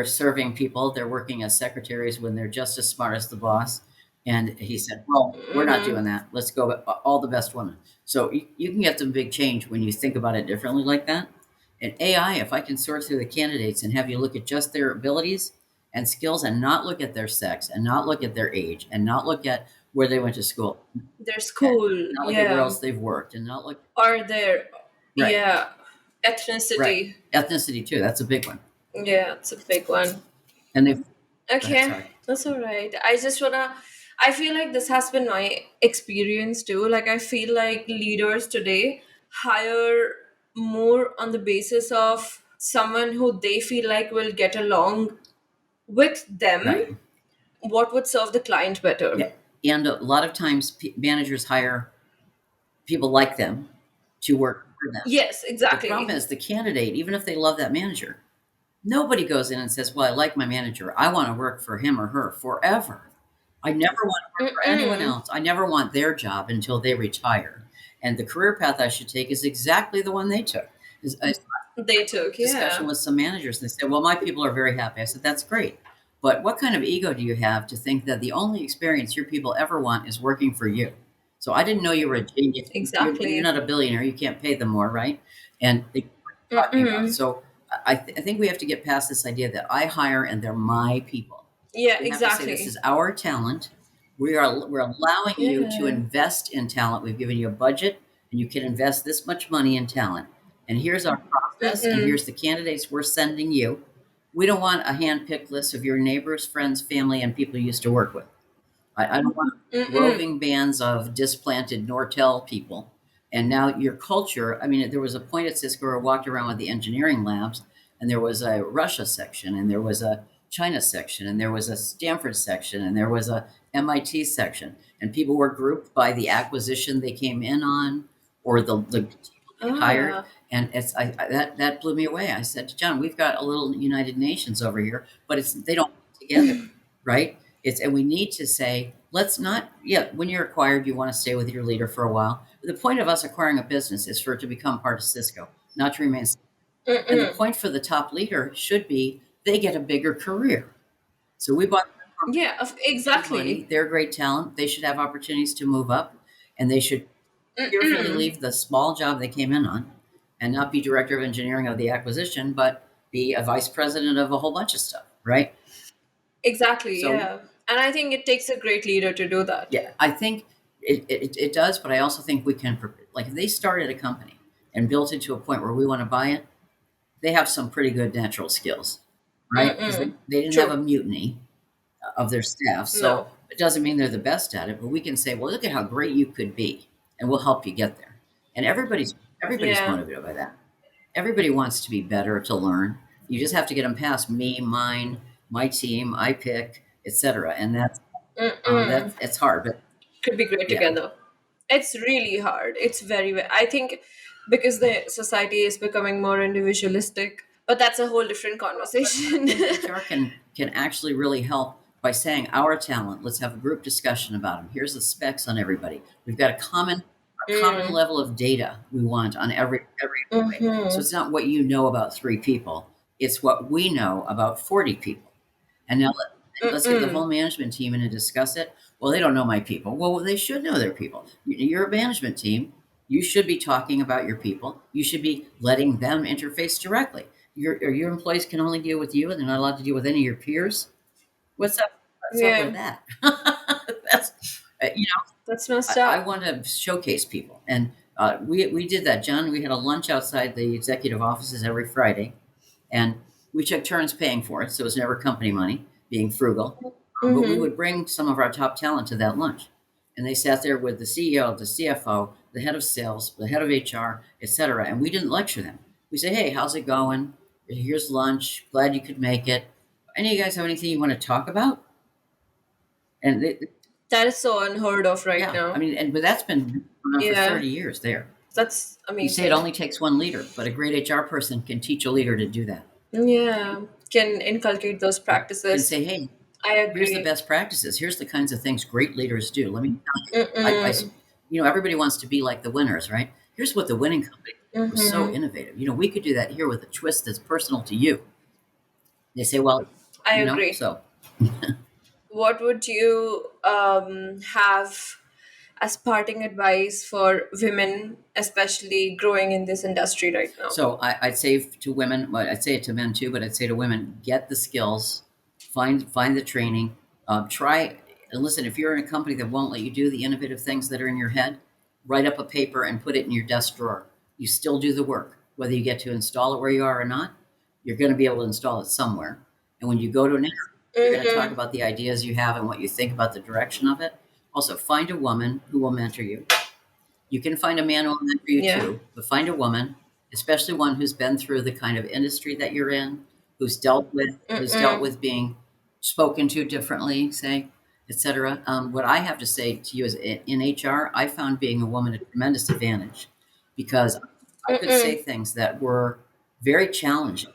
serving people. They're working as secretaries when they're just as smart as the boss. And he said, well, we're not
Mm-hmm.
doing that. Let's go with all the best women. So you can get some big change when you think about it differently like that. And AI, if I can sort through the candidates and have you look at just their abilities and skills and not look at their sex and not look at their age and not look at where they went to school,
Their
and
school,
not look at where
yeah.
else they've worked and not look.
Or their,
Right,
yeah,
right.
ethnicity.
Ethnicity too. That's a big one.
Yeah, it's a big one.
And they've, go ahead,
Okay,
sorry.
that's all right. I feel like this has been my experience too. Like, I feel like leaders today hire more on the basis of someone who they feel like will get along with them,
Right.
what would serve the client better.
Yeah. And a lot of times managers hire people like them to work for them.
Yes,
The problem
exactly.
is the candidate, even if they love that manager, nobody goes in and says, well, I like my manager. I want to work for him or her forever. I never want to work for anyone
Mm-mm.
else. I never want their job until they retire. And the career path I should take is exactly the one they took.
they took.
Discussion
Yeah.
with some managers, and they said, well, my people are very happy. I said, that's great. But what kind of ego do you have to think that the only experience your people ever want is working for you? So I didn't know you were a genius. You're
Exactly.
not a billionaire. You can't pay them more, right? And they were talking about.
Mm-mm.
So I think we have to get past this idea that I hire and they're my people.
Yeah,
We have to say this is
exactly.
our talent. We're allowing you to
Yeah.
invest in talent. We've given you a budget, and you can invest this much money in talent. And here's our process, and
Mm-mm.
here's the candidates we're sending you. We don't want a hand-picked list of your neighbors, friends, family, and people you used to work with. I don't want
Mm-mm.
roving bands of displanted Nortel people. And now your culture, I mean, there was a point at Cisco where I walked around with the engineering labs, and there was a Russia section, and there was a China section, and there was a Stanford section, and there was a MIT section. And people were grouped by the acquisition they came in on or the people they hired.
Ah.
And that blew me away. I said to John, we've got a little United Nations over here, but they don't fit together, right? And we need to say, let's not, yeah, when you're acquired, you want to stay with your leader for a while. But the point of us acquiring a business is for it to become part of Cisco, not to remain. And the
Mm-mm.
point for the top leader should be they get a bigger career. So we bought
Yeah,
money.
exactly.
They're great talent. They should have opportunities to move up, and they should carefully
Mm-mm.
leave the small job they came in on and not be director of engineering of the acquisition, but be a vice president of a whole bunch of stuff, right?
Exactly,
So
yeah. And I think it takes a great leader to do that.
yeah, I think it does, but I also think we can, like, if they started a company and built it to a point where we want to buy it, they have some pretty good natural skills, right? Because
Mm-mm.
they didn't have a
True.
mutiny of their staff. So
No.
it doesn't mean they're the best at it, but we can say, well, look at how great you could be, and we'll help you get there. And everybody's
Yeah.
motivated by that. Everybody wants to be better, to learn. You just have to get them past me, mine, my team, I pick, etc. And
Mm-mm.
it's hard, but
Could be great
yeah.
together. It's really hard. It's I think because the society is becoming more individualistic, but that's a whole different
I
conversation.
think HR can actually really help by saying our talent. Let's have a group discussion about them. Here's the specs on everybody. We've got a common
Mm.
level of data we want on every employee. So
Mm-hmm.
it's not what you know about 3 people. It's what we know about 40 people. And now let's get the
Mm-mm.
whole management team in and discuss it. Well, they don't know my people. Well, they should know their people. You're a management team. You should be talking about your people. You should be letting them interface directly. Your employees can only deal with you, and they're not allowed to deal with any of your peers. What's up? What's up with
Yeah,
that? That's you know,
that's messed
I
up.
want to showcase people, and we did that, John. We had a lunch outside the executive offices every Friday, and we took turns paying for it, so it was never company money, being frugal. But we
Mm-hmm.
would bring some of our top talent to that lunch, and they sat there with the CEO, the CFO, the head of sales, the head of HR, etc. And we didn't lecture them. We say, "Hey, how's it going? Here's lunch. Glad you could make it. Any of you guys have anything you want to talk about?" And
That is so unheard of right
yeah, I
now.
mean, but that's been going on for
Yeah,
30 years there.
that's
You say it
amazing.
only takes one leader, but a great HR person can teach a leader to do that.
Yeah, can inculcate those
Can
practices.
say, hey,
I
here's the
agree.
best practices. Here's the kinds of things great leaders do. Let me tell you.
Mm-mm.
Everybody wants to be like the winners, right? Here's what the winning company was so
Mm-hmm.
innovative. We could do that here with a twist that's personal to you. They say, well,
I agree.
so
What would you have as parting advice for women, especially growing in this industry right now?
So I'd say to women, well, I'd say it to men too, but I'd say to women, get the skills, find the training, try. And listen, if you're in a company that won't let you do the innovative things that are in your head, write up a paper and put it in your desk drawer. You still do the work, whether you get to install it where you are or not. You're going to be able to install it somewhere. And when you go to an interview, you're going to talk
Mm-hmm.
about the ideas you have and what you think about the direction of it. Also, find a woman who will mentor you. You can find a man who will mentor you
Yeah.
too, but find a woman, especially one who's been through the kind of industry that you're in, who's dealt with being spoken to differently, say, etc. What I have to say to you is, in HR, I found being a woman a tremendous advantage because I could say
Mm-mm.
things that were very challenging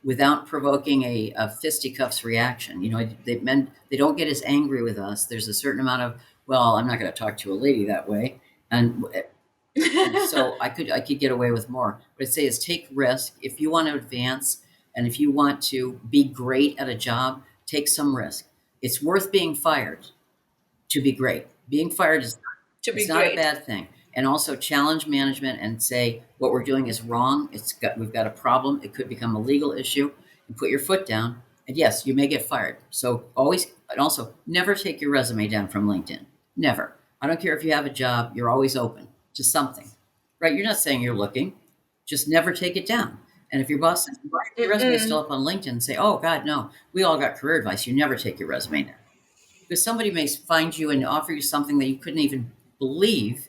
without provoking a fisticuffs reaction. They don't get as angry with us. There's a certain amount of, well, I'm not going to talk to a lady that way, and And so I could get away with more. What I'd say is take risk. If you want to advance and if you want to be great at a job, take some risk. It's worth being fired to be great. Being fired is
To be
it's not a
great.
bad thing. And also challenge management and say what we're doing is wrong. We've got a problem. It could become a legal issue. And put your foot down. And yes, you may get fired. So always and also never take your resume down from LinkedIn. Never. I don't care if you have a job, you're always open to something. Right? You're not saying you're looking. Just never take it down. And if your boss says, "Why is your resume still
Mm-mm.
up on LinkedIn?" Say, "Oh God, no. We all got career advice. You never take your resume down." Because somebody may find you and offer you something that you couldn't even believe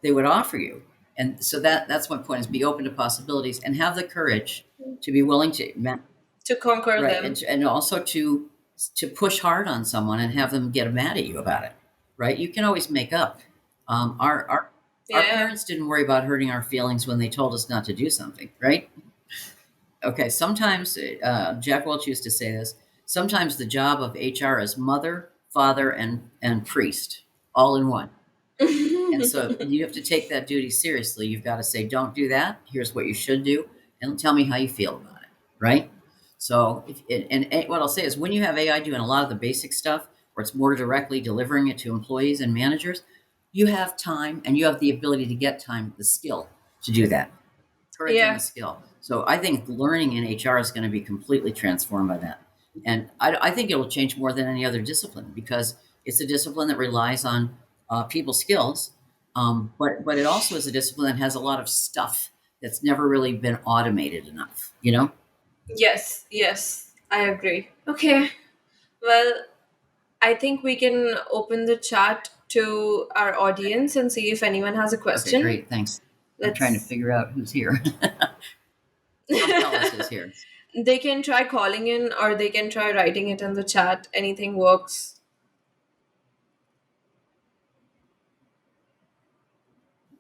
they would offer you. And so that's my point: is be open to possibilities and have the courage to be willing to
To conquer
right,
them.
and also to push hard on someone and have them get mad at you about it. Right? You can always make up. Our
Yeah.
parents didn't worry about hurting our feelings when they told us not to do something. Right? Okay, sometimes Jack Welch used to say this. Sometimes the job of HR is mother, father, and priest, all in one. And so you have to take that duty seriously. You've got to say, "Don't do that. Here's what you should do, and tell me how you feel about it." Right? So, and what I'll say is, when you have AI doing a lot of the basic stuff, where it's more directly delivering it to employees and managers, you have time and you have the ability to get time, the skill to do that. Courage and the
Yeah.
skill. So I think learning in HR is going to be completely transformed by that. And I think it will change more than any other discipline because it's a discipline that relies on people skills. But it also is a discipline that has a lot of stuff that's never really been automated enough, you know?
Yes, yes, I agree. Okay. Well, I think we can open the chat to our audience and see if anyone has a
Okay,
question.
great. Thanks. I'm trying to
Let's.
figure out who's here. Don't tell us who's here.
They can try calling in or they can try writing it in the chat. Anything works.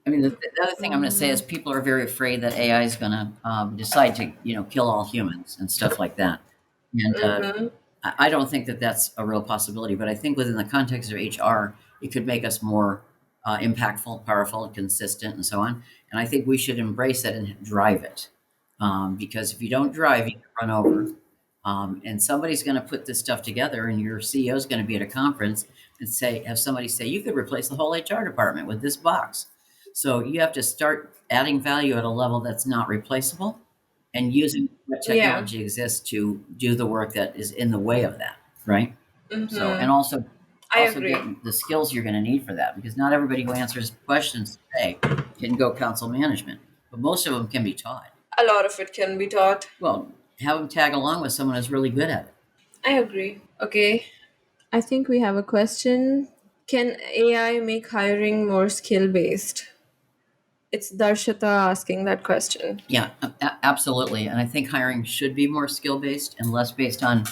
I mean, the other thing I'm going to say is people are very afraid that AI is going to decide to, kill all humans and stuff like that. And
Mm-hmm.
I don't think that that's a real possibility, but I think within the context of HR, it could make us more impactful, powerful, and consistent, and so on. And I think we should embrace it and drive it, because if you don't drive, you get run over. And somebody's going to put this stuff together, and your CEO is going to be at a conference and have somebody say, "You could replace the whole HR department with this box." So you have to start adding value at a level that's not replaceable and using what
Yeah.
technology exists to do the work that is in the way of that, right? So,
Mm-hmm.
and
I
also
agree.
get the skills you're going to need for that, because not everybody who answers questions today can go council management, but most of them can be taught.
A lot of it can be taught.
Well, have them tag along with someone who's really good at it.
I agree. Okay. I think we have a question. Can AI make hiring more skill based? It's Darshita asking that question.
Yeah, absolutely. And I think hiring should be more skill based and less based on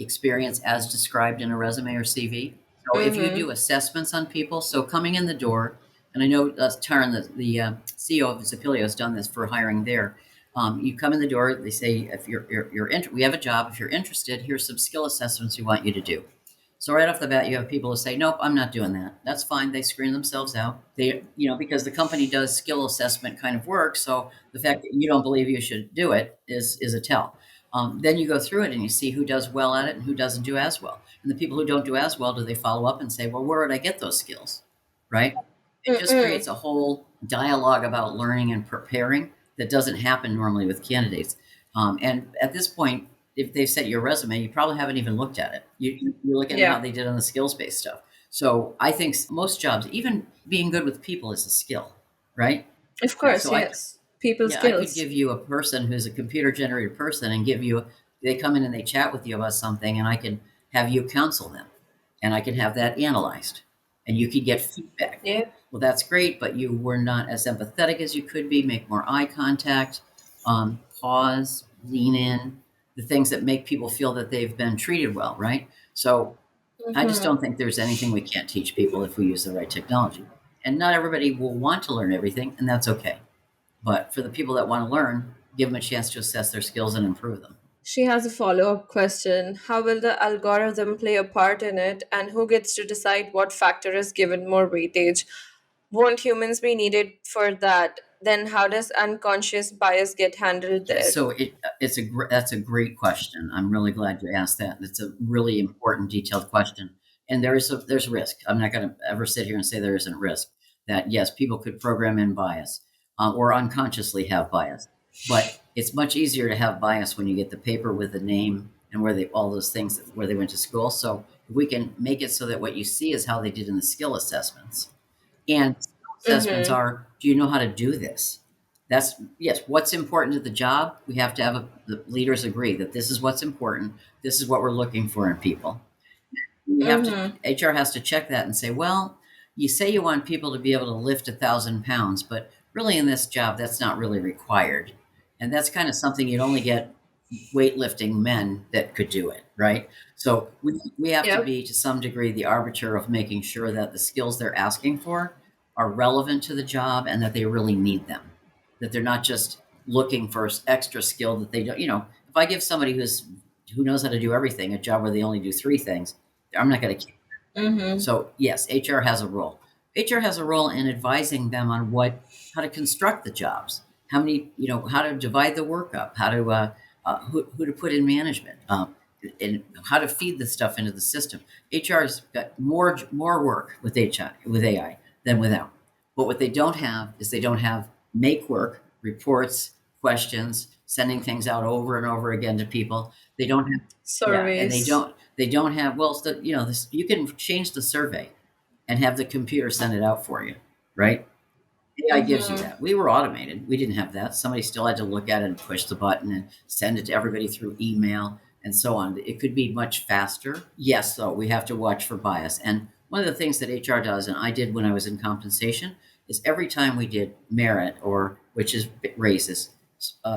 experience as described in a resume or CV. So if you
Mm-hmm.
do assessments on people, so coming in the door, and I know Taran, the CEO of Zapilio, has done this for hiring there. You come in the door, they say, if we have a job. If you're interested, here's some skill assessments we want you to do. So right off the bat, you have people who say, "Nope, I'm not doing that." That's fine. They screen themselves out. Because the company does skill assessment kind of work. So the fact that you don't believe you should do it is a tell. Then you go through it and you see who does well at it and who doesn't do as well. And the people who don't do as well, do they follow up and say, "Well, where did I get those skills?" Right? It just
Mm-mm.
creates a whole dialogue about learning and preparing that doesn't happen normally with candidates. And at this point, if they've sent you a resume, you probably haven't even looked at it. You're looking at how
Yeah.
they did on the skills based stuff. So I think most jobs, even being good with people, is a skill, right?
Of
Yeah.
course,
So
yes. People
I could
skills.
give you a person who's a computer generated person and they come in and they chat with you about something, and I can have you counsel them, and I can have that analyzed, and you could get feedback.
Yeah.
Well, that's great, but you were not as empathetic as you could be. Make more eye contact, pause, lean in, the things that make people feel that they've been treated well, right? So I just
Mm-hmm.
don't think there's anything we can't teach people if we use the right technology. And not everybody will want to learn everything, and that's okay. But for the people that want to learn, give them a chance to assess their skills and improve them.
She has a follow up question. How will the algorithm play a part in it, and who gets to decide what factor is given more weightage? won't humans be needed for that? Then how does unconscious bias get handled
Yeah,
there?
so that's a great question. I'm really glad you asked that. It's a really important, detailed question. And there's risk. I'm not going to ever sit here and say there isn't risk. That yes, people could program in bias or unconsciously have bias, but it's much easier to have bias when you get the paper with the name and where they all those things where they went to school. So if we can make it so that what you see is how they did in the skill assessments, and assessments
Mm-hmm.
are, do you know how to do this? That's yes. What's important to the job? We have to have the leaders agree that this is what's important. This is what we're looking for in people. We have to
Mm-hmm.
HR has to check that and say, well, you say you want people to be able to lift 1,000 pounds, but really in this job, that's not really required. And that's kind of something you'd only get weightlifting men that could do it, right? So we have to
Yep.
be to some degree the arbiter of making sure that the skills they're asking for are relevant to the job and that they really need them, that they're not just looking for extra skill that they don't. If I give somebody who knows how to do everything a job where they only do three things, I'm not going to keep.
Mm-hmm.
So yes, HR has a role. HR has a role in advising them on how to construct the jobs, how many, how to divide the work up, how to who to put in management, and how to feed the stuff into the system. HR's got more work with AI than without. But what they don't have is they don't have make work, reports, questions, sending things out over and over again to people. They don't have, yeah, and they
Surveys.
don't they don't have, well, this, you can change the survey and have the computer send it out for you, right? AI gives you
Mm-hmm.
that. We were automated. We didn't have that. Somebody still had to look at it and push the button and send it to everybody through email and so on. It could be much faster. Yes, though, we have to watch for bias. And one of the things that HR does, and I did when I was in compensation, is every time we did merit, or which is raises,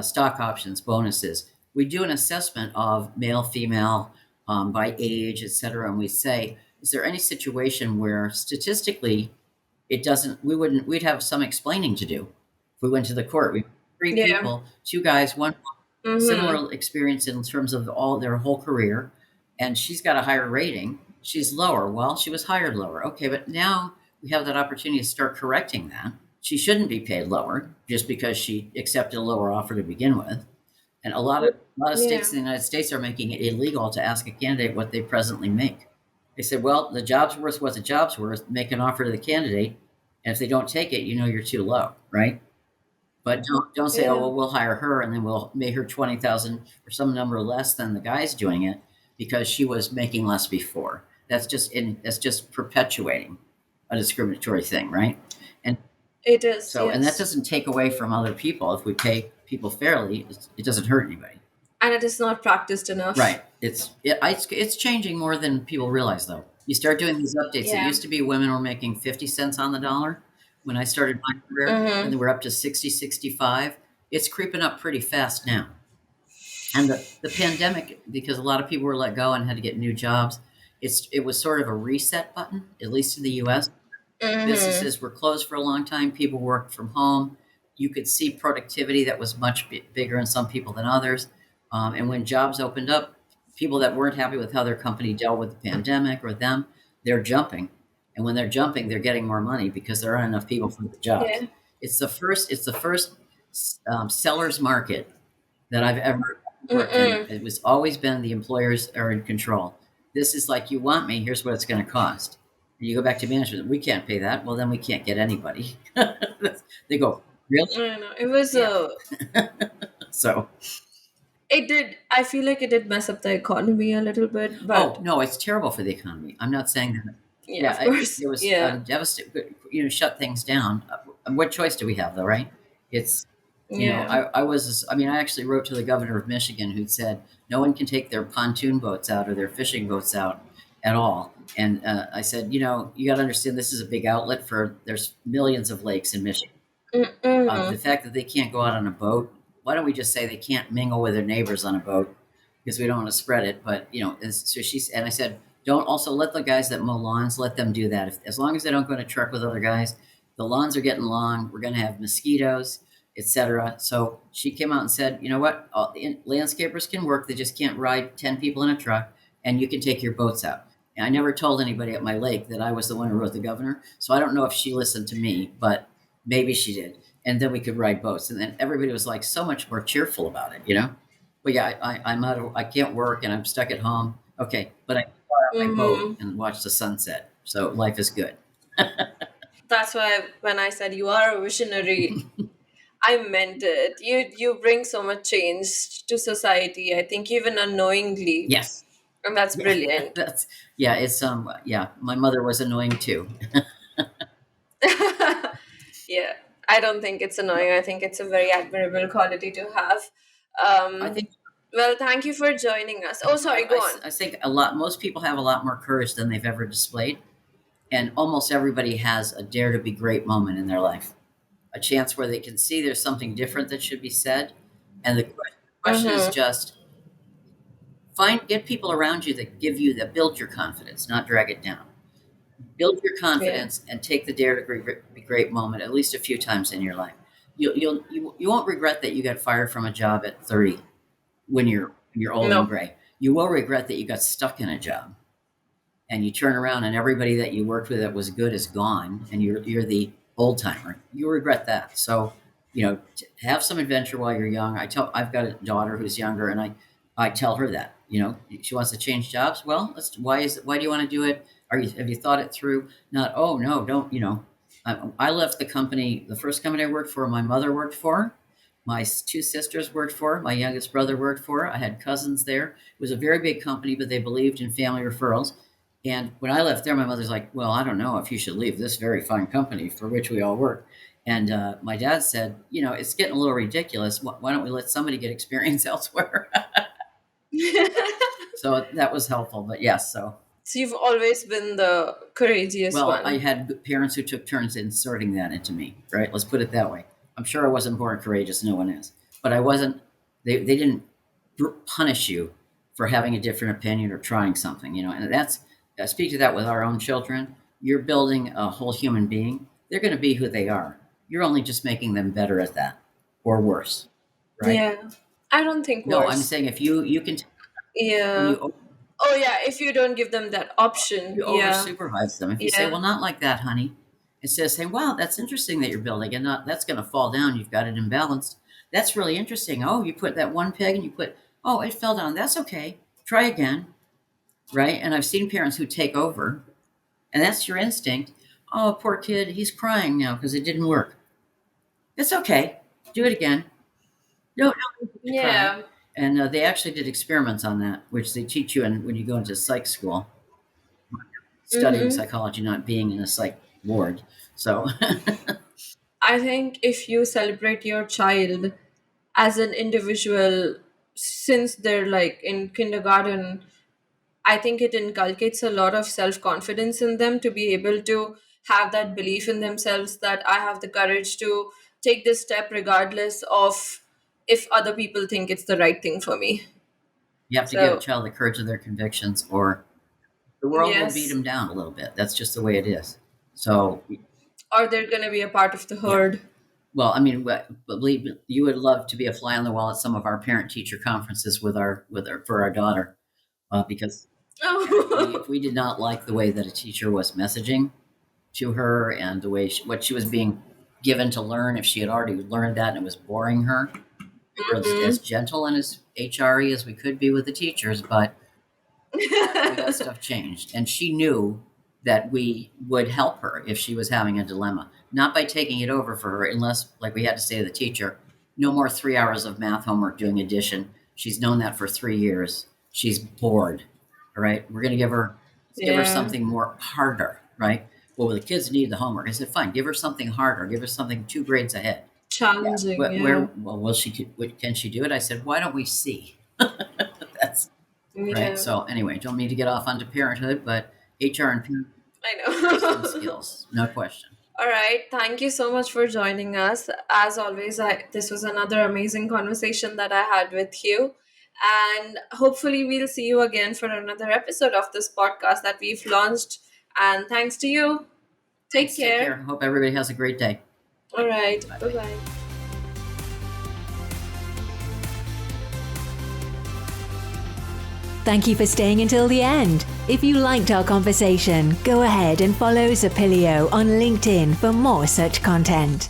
stock options, bonuses, we do an assessment of male, female, by age, et cetera. And we say, is there any situation where statistically it doesn't, we'd have some explaining to do if we went to the court. We three
Yeah.
people, two guys, one
Mm-hmm.
similar experience in terms of all their whole career, and she's got a higher rating, she's lower. Well, she was hired lower. Okay, but now we have that opportunity to start correcting that. She shouldn't be paid lower just because she accepted a lower offer to begin with. And a lot of
Yeah.
states in the United States are making it illegal to ask a candidate what they presently make. They said, well, the job's worth what the job's worth, make an offer to the candidate, and if they don't take it, you're too low, right? But don't say, oh
Yeah.
well, we'll hire her and then we'll make her 20,000 or some number less than the guy's doing it because she was making less before. That's just perpetuating a discriminatory thing, right? And
It is.
so, and that
Yes.
doesn't take away from other people. If we pay people fairly, it doesn't hurt anybody.
And it is not practiced enough.
Right. It's changing more than people realize, though. You start doing these updates. It
Yeah.
used to be women were making 50 cents on the dollar when I started my career, and
Mm-hmm.
then we're up to 60, 65. It's creeping up pretty fast now. And the pandemic, because a lot of people were let go and had to get new jobs, it was sort of a reset button, at least in the US.
Mm-hmm.
Businesses were closed for a long time. People worked from home. You could see productivity that was much bigger in some people than others. And when jobs opened up, people that weren't happy with how their company dealt with the pandemic or them, they're jumping. And when they're jumping, they're getting more money because there aren't enough people for the jobs.
Yeah.
It's the first seller's market that I've ever worked in.
Mm-mm.
It was always been the employers are in control. This is like, you want me, here's what it's going to cost. And you go back to management, we can't pay that. Well, then we can't get anybody. They go, really?
I know. It was
Yeah. So,
it did, I feel like it did mess up the economy a little bit,
oh,
but
no, it's terrible for the economy. I'm not saying that.
yeah,
Yeah,
of course.
there was
Yeah.
devastating, shut things down. What choice do we have, though, right? It's,
Yeah.
I actually wrote to the governor of Michigan who said no one can take their pontoon boats out or their fishing boats out at all. And I said, you got to understand this is a big outlet there's millions of lakes in Michigan. The
Mm-mm.
fact that they can't go out on a boat, why don't we just say they can't mingle with their neighbors on a boat because we don't want to spread it. But, and I said, don't also let the guys that mow lawns, let them do that. As long as they don't go in a truck with other guys, the lawns are getting long. We're going to have mosquitoes, etc. So she came out and said, you know what? Landscapers can work. They just can't ride 10 people in a truck, and you can take your boats out. And I never told anybody at my lake that I was the one who wrote the governor. So I don't know if she listened to me, but maybe she did. And then we could ride boats. And then everybody was like so much more cheerful about it, you know? But yeah, I'm out of, I can't work and I'm stuck at home. Okay. But I can go out on my boat
Mm-hmm.
and watch the sunset. So life is good.
That's why when I said you are a visionary, I meant it. You bring so much change to society, I think even unknowingly.
Yes.
And that's
Yeah.
brilliant.
That's, yeah. It's, yeah, my mother was annoying too.
Yeah. I don't think it's annoying. I think it's a very admirable quality to have.
I
Um,
think
well, thank you for joining us. Oh, sorry, go on.
I think a lot, most people have a lot more courage than they've ever displayed. And almost everybody has a dare to be great moment in their life, a chance where they can see there's something different that should be said. And the question is
Mm-hmm.
just get people around you that that build your confidence, not drag it down. Build your
Yeah.
confidence and take the dare to be great moment at least a few times in your life. You won't regret that you got fired from a job at 30 when you're old and
No.
gray. You will regret that you got stuck in a job and you turn around and everybody that you worked with that was good is gone and you're the old timer. You regret that. So, have some adventure while you're young. I've got a daughter who's younger and I tell her that, she wants to change jobs. Well, why do you want to do it? Have you thought it through? Not, oh no, don't, I left the company, the first company I worked for, my mother worked for, my two sisters worked for, my youngest brother worked for. I had cousins there. It was a very big company, but they believed in family referrals. And when I left there, my mother's like, well, I don't know if you should leave this very fine company for which we all work. And my dad said, it's getting a little ridiculous. Why don't we let somebody get experience elsewhere? So that was helpful. But yes, so.
So you've always been the courageous
Well, I
one.
had parents who took turns inserting that into me, right? Let's put it that way. I'm sure I wasn't born courageous. No one is. But I wasn't, they didn't punish you for having a different opinion or trying something, and I speak to that with our own children. You're building a whole human being. They're going to be who they are. You're only just making them better at that or worse, right?
Yeah. I don't think
No, I'm
worse.
saying if you can, when
Yeah. Oh yeah, if you don't give them that option.
you over
Yeah.
supervise them, if you say,
Yeah.
well, not like that, honey, instead of saying, wow, that's interesting that you're building and not, that's going to fall down. You've got it imbalanced. That's really interesting. Oh, you put that one peg and oh, it fell down. That's okay. Try again. Right. And I've seen parents who take over and that's your instinct. Oh, poor kid. He's crying now because it didn't work. It's okay. Do it again. No, no, to cry.
Yeah.
And they actually did experiments on that, which they teach you when you go into psych school, studying
Mm-hmm.
psychology, not being in a psych ward. So,
I think if you celebrate your child as an individual since they're like in kindergarten, I think it inculcates a lot of self confidence in them to be able to have that belief in themselves that I have the courage to take this step regardless of if other people think it's the right thing for me.
you have to give a
So,
child the courage of their convictions, or the world will beat
yes,
them down a little bit. That's just the way it is. So,
or they're going to be a part of the
yeah.
herd.
Well, I mean, believe me, you would love to be a fly on the wall at some of our parent teacher conferences for our daughter, because if
Oh,
we did not like the way that a teacher was messaging to her and the way what she was being given to learn, if she had already learned that and it was boring her, we were as
Mhm.
gentle and as HRE as we could be with the teachers, but we got stuff changed. And she knew that we would help her if she was having a dilemma, not by taking it over for her, unless, like we had to say to the teacher, no more 3 hours of math homework doing addition. She's known that for 3 years. She's bored. All right. We're going to let's give her
Yeah,
something more harder, right? Well, the kids need the homework. I said, fine, give her something harder. Give her something 2 grades ahead. Yeah.
challenging.
Where
Yeah,
well, can she do it? I said, why don't we see? That's right.
yeah,
So anyway, don't mean to get off onto parenthood, but HR and
I
parenting
know.
skills, no question.
All right. Thank you so much for joining us. As always, this was another amazing conversation that I had with you. And hopefully, we'll see you again for another episode of this podcast that we've launched. And thanks to you. Take
Thanks. Take care.
care.
Hope everybody has a great day.
All right.
Bye
Bye
bye.
bye.
Thank you for staying until the end. If you liked our conversation, go ahead and follow Zapilio on LinkedIn for more such content.